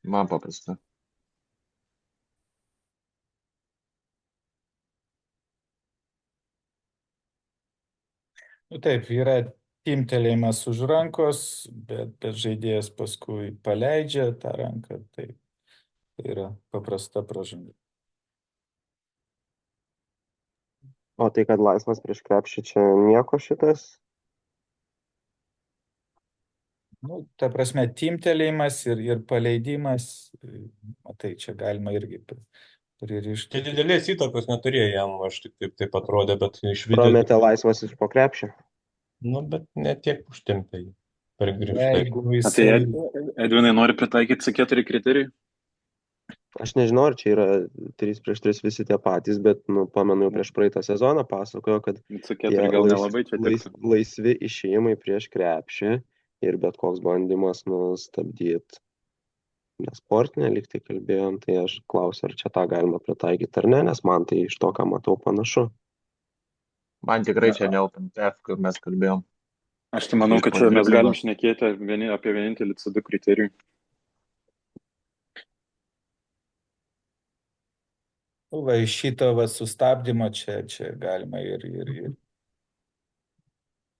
D: Man paprasta.
B: Nu, taip, yra timtelėjimas už rankos, bet žaidėjas paskui paleidžia tą ranką, tai yra paprasta pražanga.
E: O tai, kad laisvas prieš krepšį, čia nieko šitas?
B: Nu, ta prasme, timtelėjimas ir paleidimas, matai, čia galima irgi pririšti.
F: Tai didelės įtakos neturėjo jam, aš tik taip atrodė, bet iš video.
E: Prametė laisvas iš po krepšį.
F: Nu, bet ne tiek užtempė jį per grįžtai.
B: Jeigu
H: Tai
B: jisai...
H: Edvinai nori pritaikyti C4 kriterijų?
E: Aš nežinau, ar čia yra 3 prieš 3 visi tie patys, bet, nu, pamenu, jau prieš praeitą sezoną pasakojo, kad
H: C4 gal nelabai čia tiktų.
E: laisvi išėjimai prieš krepšį ir bet koks bandymas stabdyti nesportinę, lyg tai kalbėjom, tai aš klausiu, ar čia tą galima pritaikyti ar ne, nes man tai iš to, ką matau, panašu.
D: Man tikrai čia ne Open TF, kur mes kalbėjom.
H: Aš tai manau, kad čia mes galim šnekėti apie vienintelį C2 kriterijų.
B: Va, iš šito sustabdymo čia galima ir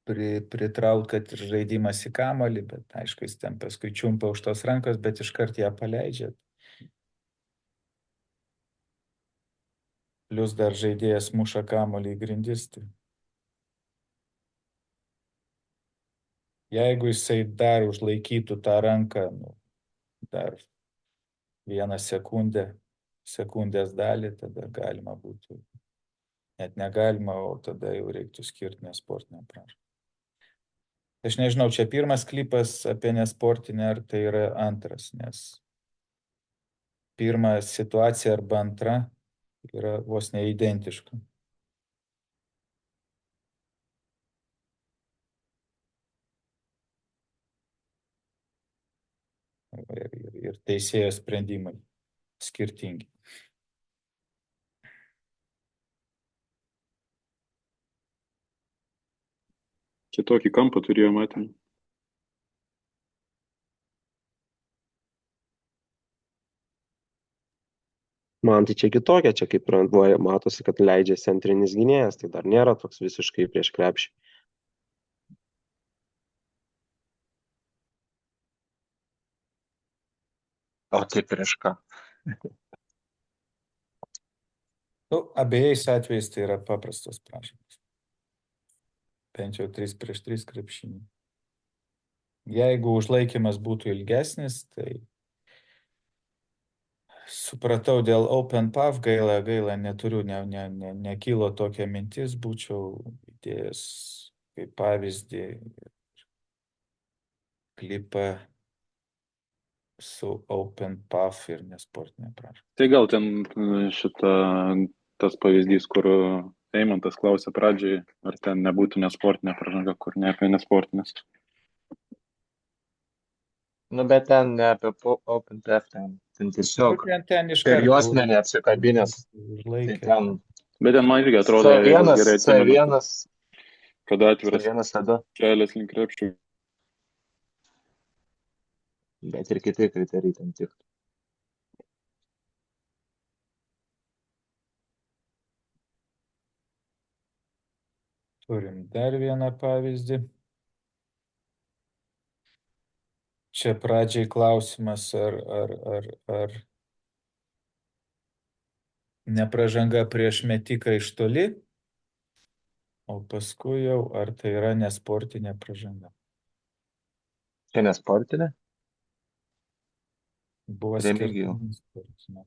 B: pritraukti, kad ir žaidimas į kamuolį, bet aišku, jis ten paskui čiumpa už tos rankos, bet iškart ją paleidžia. Plius dar žaidėjas muša kamuolį į grindis. Tai jeigu jisai dar užlaikytų tą ranką, dar 1 sekundę, sekundės dalį, tada galima būtų. Net negalima, o tada jau reiktų skirti nesportinę pražangą. Aš nežinau, čia pirmas klipas apie nesportinę, ar tai yra antras, nes pirma situacija arba antra yra vos neidentiška. Ir teisėjo sprendimai skirtingi.
H: Kitokį kampą turėjo matėm.
E: Man tai čia kitokia, čia kaip ir matosi, kad leidžiasi antrinis gynėjas, tai dar nėra toks visiškai prieš krepšį.
D: O tai prieš ką?
B: Abiejais atvejais tai yra paprastos pražangos. Bent jau 3-3 krepšinį. Jeigu užlaikymas būtų ilgesnis, tai supratau dėl Open Path, gaila, neturiu, nekilo tokia mintis, būčiau įdėjęs kaip pavyzdį klipą su Open Path ir nesportinė pražanga.
H: Tai gal ten tas pavyzdys, kur Eimantas klausė pradžiai, ar ten nebūtų nesportinė pražanga, kur ne apie nesportinės.
D: Nu, bet ten ne apie Open Path, ten tiesiog
B: Ten iš
D: per
B: karto
D: juosmenį apsikabinęs. Tai
B: užlaikė.
D: ten
H: Bet ten man irgi atrodo, jeigu
D: C1,
H: gerai atsimenu,
D: C1,
H: kada atviras
D: C1 tada,
H: kelias link krepšių.
D: bet ir kiti kriterijai ten tik.
B: Turim dar vieną pavyzdį. Čia pradžiai klausimas, ar nepražanga prieš metiką iš toli, o paskui jau ar tai yra nesportinė pražanga.
D: Čia nesportinė?
B: Buvo
D: Remigijau.
B: skirta nesportinė.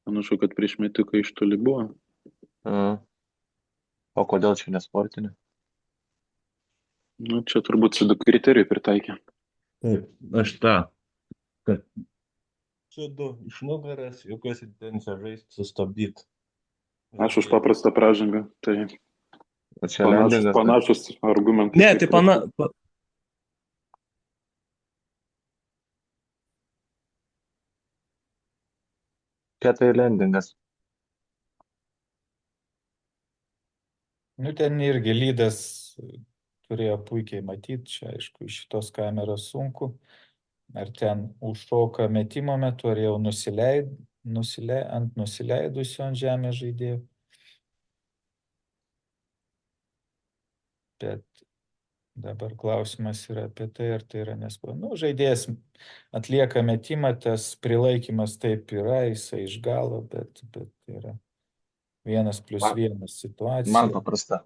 H: Panašu, kad prieš metiką iš toli buvo.
D: O kodėl čia nesportinė?
H: Nu, čia turbūt su 2 kriterijų pritaikė.
F: Taip, aš tą, kad čia 2 iš nugaras, jokios intencijos žaisti, sustabdyti.
H: Aš už paprastą pražangą, tai
D: O čia lendingas.
H: panašus argumentai.
F: Ne, tai
D: Čia tai lendingas.
B: Nu, ten irgi lydas turėjo puikiai matyti, čia aišku, iš šitos kameros sunku. Ar ten užšoka metimo metu, ar jau ant nusileidusio ant žemės žaidėjų. Bet dabar klausimas yra apie tai, ar tai yra nesportinė. Nu, žaidėjas atlieka metimą, tas prilaikymas taip yra, jisai iš galo, bet yra 1+1 situacija.
D: Man paprasta.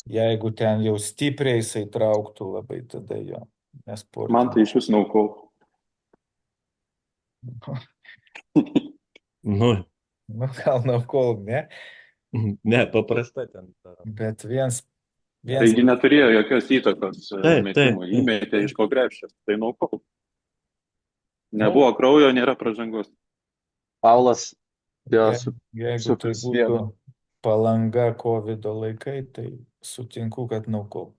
B: Jeigu ten jau stipriai jisai trauktų labai, tada jo nesportinė.
H: Man tai iš vis naukau.
F: Nu,
B: Gal nuo kol, ne?
F: ne, paprasta ten.
B: Bet viens
H: Taigi neturėjo jokios įtakos
F: Taip,
H: metimui.
F: taip.
H: Įmetė iš po krepšio. Tai naukau. Nebuvo kraujo, nėra pražangos.
D: Paulas,
B: Jeigu tai būtų Palanga COVID laikai, tai sutinku, kad naukau.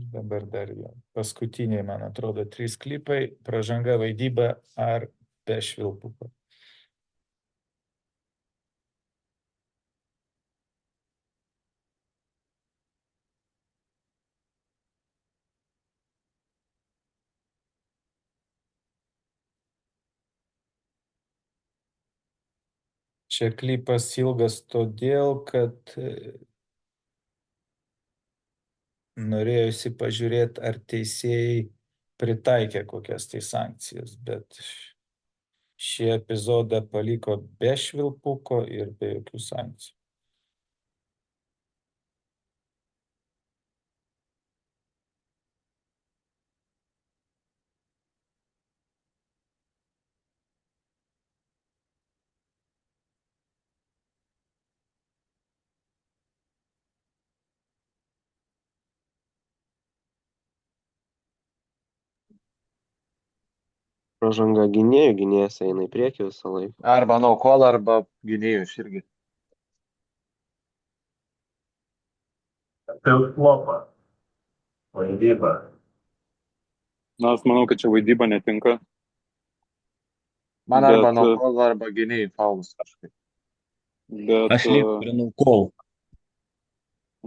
B: Dabar dar jo. Paskutiniai, man atrodo, 3 klipai. Pražanga, vaidyba ar be švilpuko. Čia klipas ilgas todėl, kad norėjusi pažiūrėti, ar teisėjai pritaikė kokias tai sankcijas, bet šį epizodą paliko be švilpuko ir be jokių sankcijų.
E: Pražanga gynėjų, gynėjas eina į priekį visą laiką.
D: Arba no call, arba gynėjus irgi.
G: Tai užklopa. Vaidyba.
H: Na, aš manau, kad čia vaidyba netinka.
D: Man
H: Bet,
D: arba no call, arba gynėjų faulus kažkaip.
H: Bet,
F: Aš liku prie naukol.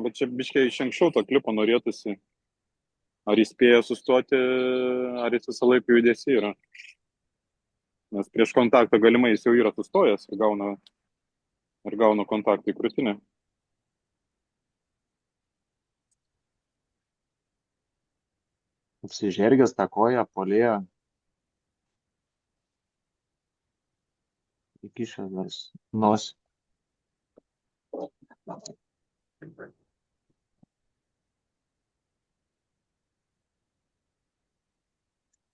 H: bet čia biškiai iš anksčiau to klipo norėtųsi. Ar jis spėja sustoti, ar jis visą laiką judesi yra. Nes prieš kontaktą galimai jis jau yra sustojęs ir gauna kontaktą į krūtinę.
D: Apsižergęs tą koją, puolėjo. Įkišęs dar nosį.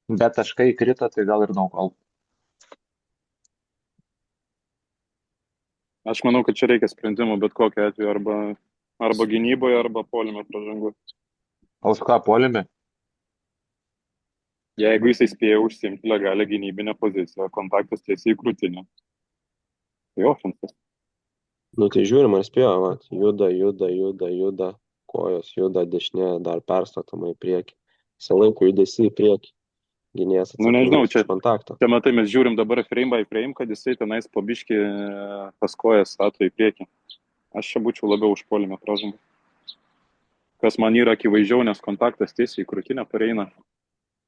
D: Bet taškai krito, tai gal ir no call.
H: Aš manau, kad čia reikia sprendimų bet kokiu atveju arba gynyboje, arba puolime pražangų.
D: O už ką puolėme?
H: Jeigu jisai spėja užsiimti legalią gynybinę poziciją, kontaktas tiesiai į krūtinę. Tai ofensas.
E: Nu tai žiūrim, ar spėjo, vat, juda, kojos juda dešinė, dar perstatoma į priekį. Visą laiką judesi į priekį. Gynėjas
H: Nu, nežinau,
E: atsakingas už kontaktą.
H: Čia matai, mes žiūrim dabar frame by frame, kad jisai tenais po biškį pas kojas stato į priekį. Aš čia būčiau labiau už puolime pražangą. Kas man yra akivaizdžiau, nes kontaktas tiesiai į krūtinę pareina.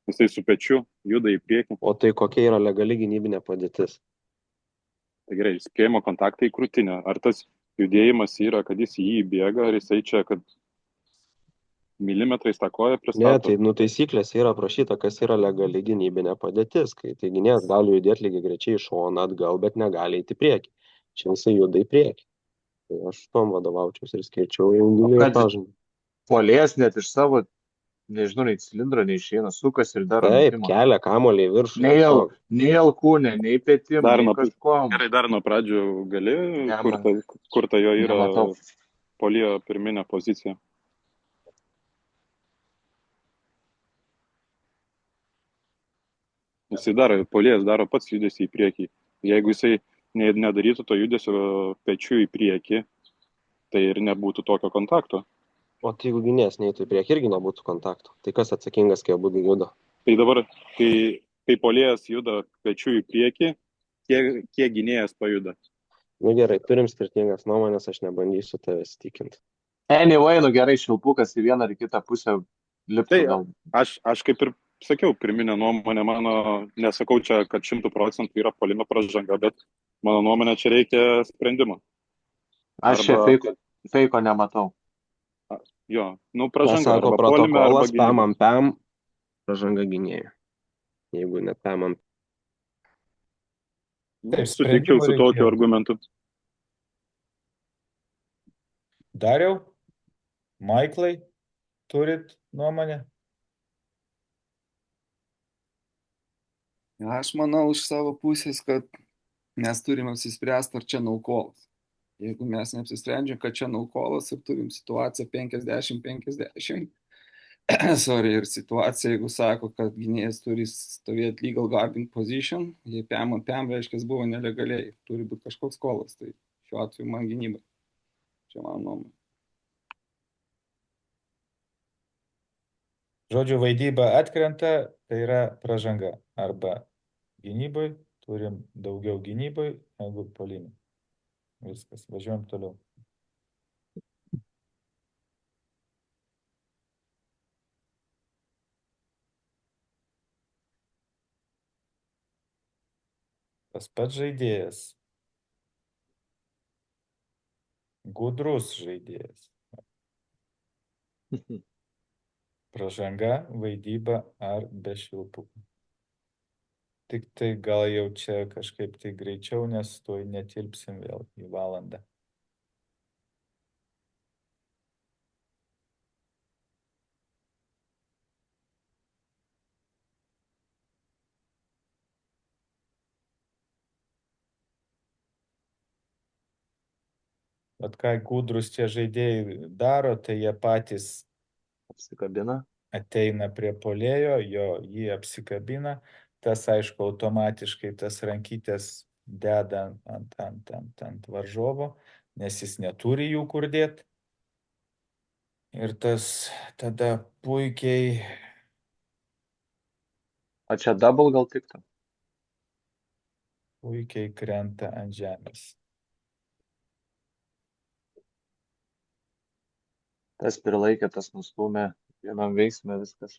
H: Jisai su pečiu juda į priekį.
E: O tai kokia yra legali gynybinė padėtis?
H: Tai gerai, spėjimo kontaktą į krūtinę. Ar tas judėjimas yra, kad jis į jį įbėga, ar jisai čia, kad milimetrais tą koją
E: Ne,
H: pristato?
E: tai taisyklės yra aprašyta, kas yra legali gynybinė padėtis. Kai tai gynėjas gali judėti lygiai grečiai iš šoną atgal, bet negali eiti į priekį. Čia jisai juda į priekį. Tai aš tom vadovaučiausi ir skirčiau jau gynybinę
D: kad-
E: pražangą.
D: Puolėjas net iš savo, nežinau, nei cilindro, nei išeina, sukas ir daro
E: Taip,
D: metimą.
E: kelia kamuolį į viršų.
D: Nei alkūnė, nei petim,
H: Dar
D: nei
H: nuo-
D: kažkuom.
H: Gerai, dar nuo pradžių gali,
D: Ne,
H: kur ta jo yra
D: Nematau.
H: puolėjo pirminė pozicija. Jisai puolėjas daro pats judesį į priekį. Jeigu jisai nedarytų to judesio pečiu į priekį, tai ir nebūtų tokio kontakto.
E: O tai jeigu gynėjas neįtų į priekį, irgi nebūtų kontakto. Tai kas atsakingas, kai abu juda?
H: Tai dabar, kai puolėjas juda pečiu į priekį, kiek gynėjas pajuda?
E: Nu gerai, turim skirtingas nuomonės, aš nebandysiu tavęs įtikinti.
D: Anyway, nu gerai, šilpukas į vieną ar į kitą pusę liptų
H: Tai
D: gal.
H: aš kaip ir sakiau, pirminė nuomonė mano, nesakau čia, kad 100% yra puolime pražanga, bet mano nuomonė čia reikia sprendimo.
D: Aš čia feiko nematau.
H: Jo,
E: Mes
H: pražanga
E: sako
H: arba puolime, arba
E: protokolas,
H: gynyba.
E: pam ant pam, pražanga gynėjų. Jeigu net pam ant
B: Taip,
H: Sutikčiau su
B: sprendimų
H: tokiu
B: reikėjo.
H: argumentu.
B: Dariau, Maiklai, turit nuomonę?
I: Aš manau iš savo pusės, kad mes turim apsispręsti, ar čia naukolas. Jeigu mes neapsisprendžiam, kad čia naukolas ir turim situaciją 50-50, sorry, ir situacija, jeigu sako, kad gynėjas turi stovėti legal guarding position, jei pam ant pam, reiškia, buvo nelegaliai, turi būti kažkoks kolas, tai šiuo atveju man gynyba. Čia mano nuomonė.
B: Žodžiu, vaidyba atkrenta, tai yra pražanga. Arba gynybai, turim daugiau gynybai negu puolimui. Viskas, važiuojam toliau. Tas pats žaidėjas. Gudrus žaidėjas. Pražanga, vaidyba ar be švilpukų. Tik tai gal jau čia kažkaip tai greičiau, nes tuoj netilpsim vėl į valandą. Vat ką gudrus tie žaidėjai daro, tai jie patys
D: Apsikabina.
B: ateina prie puolėjo, jį apsikabina, tas aišku automatiškai tas rankytės deda ant varžovo, nes jis neturi jų kur dėti. Ir tas tada puikiai
D: O čia double gal tiktų?
B: krenta ant žemės.
D: Tas prilaikė, tas nustūmė, vienam veiksme viskas.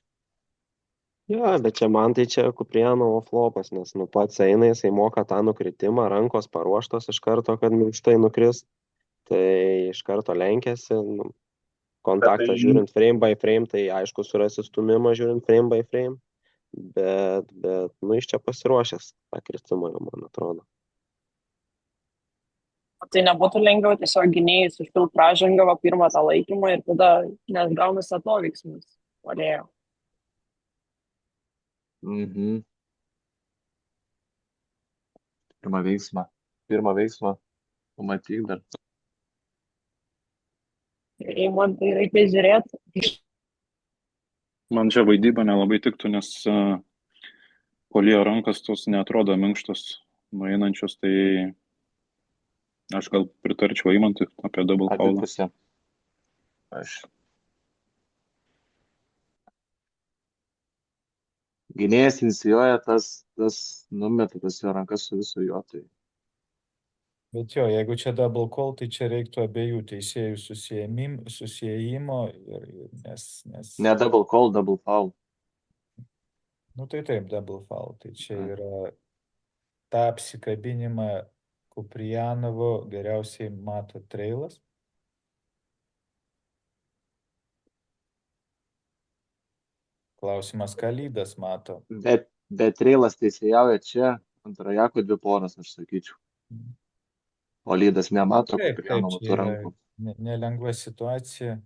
E: Jo, bet čia man tai čia Kuprianovo flopas, nes nu pats eina, jisai moka tą nukritimą, rankos paruoštos iš karto, kad minkštai nukris, tai iš karto lenkėsi, nu, kontaktą žiūrint frame by frame, tai aišku surasi stūmimą žiūrint frame by frame, bet nu iš čia pasiruošęs tą kritimą, man atrodo.
J: Tai nebūtų lengviau tiesiog gynėjus užpilt pražangą va pirmą tą laikymą ir tada nes gaunasi atoveiksmis puolėjo.
D: Mhm. Pirmą veiksmą, pamatyk dar.
J: Ir man tai reikia žiūrėti.
H: Man čia vaidyba nelabai tiktų, nes puolėjo rankas tos neatrodo minkštos nueinančios, tai aš gal pritarčiau Eimantui apie double foulą.
D: Abipusė. Aš. Gynėjas inicijuoja, tas numeta tas jo rankas su visu jo, tai.
B: Bet jo, jeigu čia double call, tai čia reiktų abiejų teisėjų susijimo, nes...
D: Ne double call, double foul.
B: Nu tai taip, double foul. Tai čia yra tą apsikabinimą Kuprianovo geriausiai mato Trailas. Klausimas, ką Lydas mato.
D: Bet Trailas teisėjauja čia, ant Rajako 2 poras, aš sakyčiau. O Lydas nemato Kuprianovo tų rankų.
B: Nelengva situacija.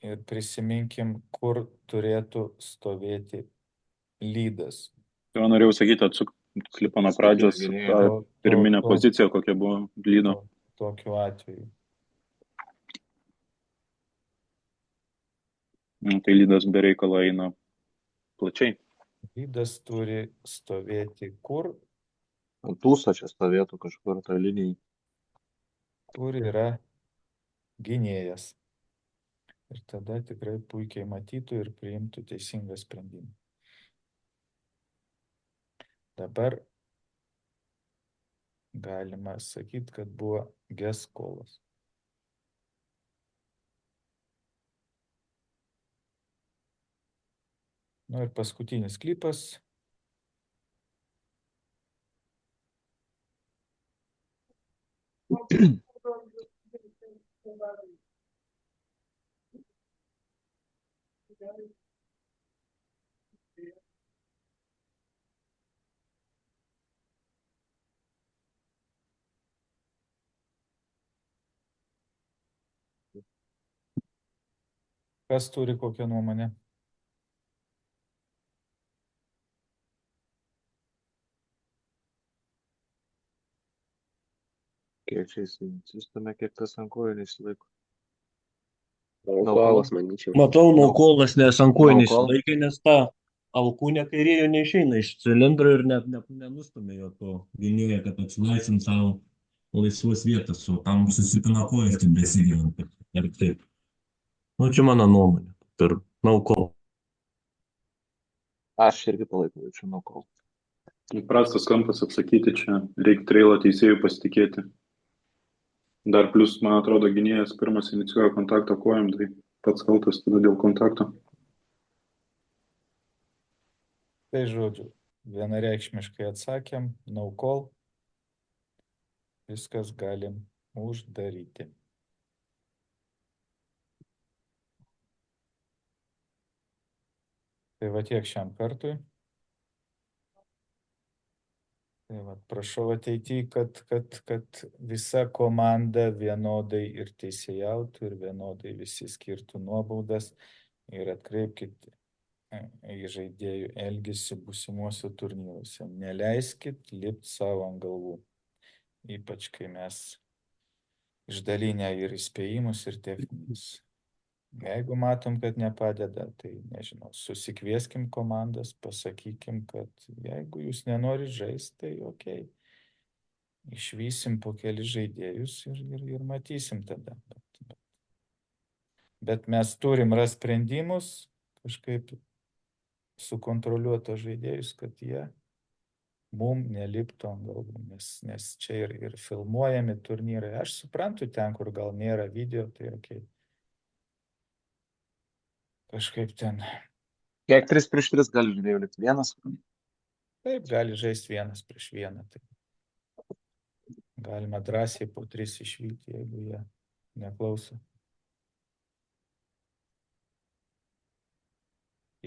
B: Ir prisiminkim, kur turėtų stovėti Lydas.
H: Jo norėjau sakyti, atsuk klipą nuo pradžios, pirminė pozicija, kokia buvo Lydo.
B: Tokiu atveju.
H: Tai Lydas be reikalo eina plačiai.
B: Lydas turi stovėti kur?
D: Ant tūso čia stovėtų kažkur tą liniją.
B: Kur yra gynėjas. Ir tada tikrai puikiai matytų ir priimtų teisingą sprendimą. Dabar galima sakyti, kad buvo guess callas. Nu ir paskutinis klipas. Kas turi kokią nuomonę?
D: Kiek čia įsistumė, kiek tas ant kojų nesilaiko.
E: Naukolas, manyčiau.
F: Matau, naukolas, nes ant kojų nesilaikė, nes ta alkūnė kairėjo neišeina iš cilindro ir net nenustumė jo to gynėjo, kad atsilaisint savo laisvos vietas, o tam susipina kojas, tik besiginant. Ir taip. Nu, čia mano nuomonė. Ir naukol.
D: Aš irgi palaikau, čia naukol.
H: Prastas kampas atsakyti čia. Reikia Trailo teisėjų pasitikėti. Dar plus, man atrodo, gynėjas pirmas inicijuoja kontaktą kojam, tai pats kaltas tada dėl kontakto.
B: Tai žodžiu, vienareikšmiškai atsakėm, no call. Viskas galim uždaryti. Tai va tiek šiam kartui. Tai va, prašau ateityje, kad visa komanda vienodai ir teisėjautų ir vienodai visi skirtų nuobaudas ir atkreipkite į žaidėjų elgesį būsimuose turnyruose. Neleiskit lipti savo ant galvų. Ypač, kai mes išdalinę ir įspėjimus, ir techninius. Jeigu matom, kad nepadeda, tai nežinau, susikvieskim komandas, pasakykim, kad jeigu jūs nenorit žaisti, tai okei. Išvysim po keli žaidėjus ir matysim tada. Bet mes turim rasti sprendimus, kažkaip sukontroliuoto žaidėjus, kad jie mum neliptų ant galvų, nes čia ir filmuojami turnyrai. Aš suprantu ten, kur gal nėra video, tai okei. Kažkaip ten.
D: Kiek 3-3 gali žaidėjų likti? Vienas?
B: Taip, gali žaisti 1-1. Tai galima drąsiai po 3 išvykti, jeigu jie neklauso.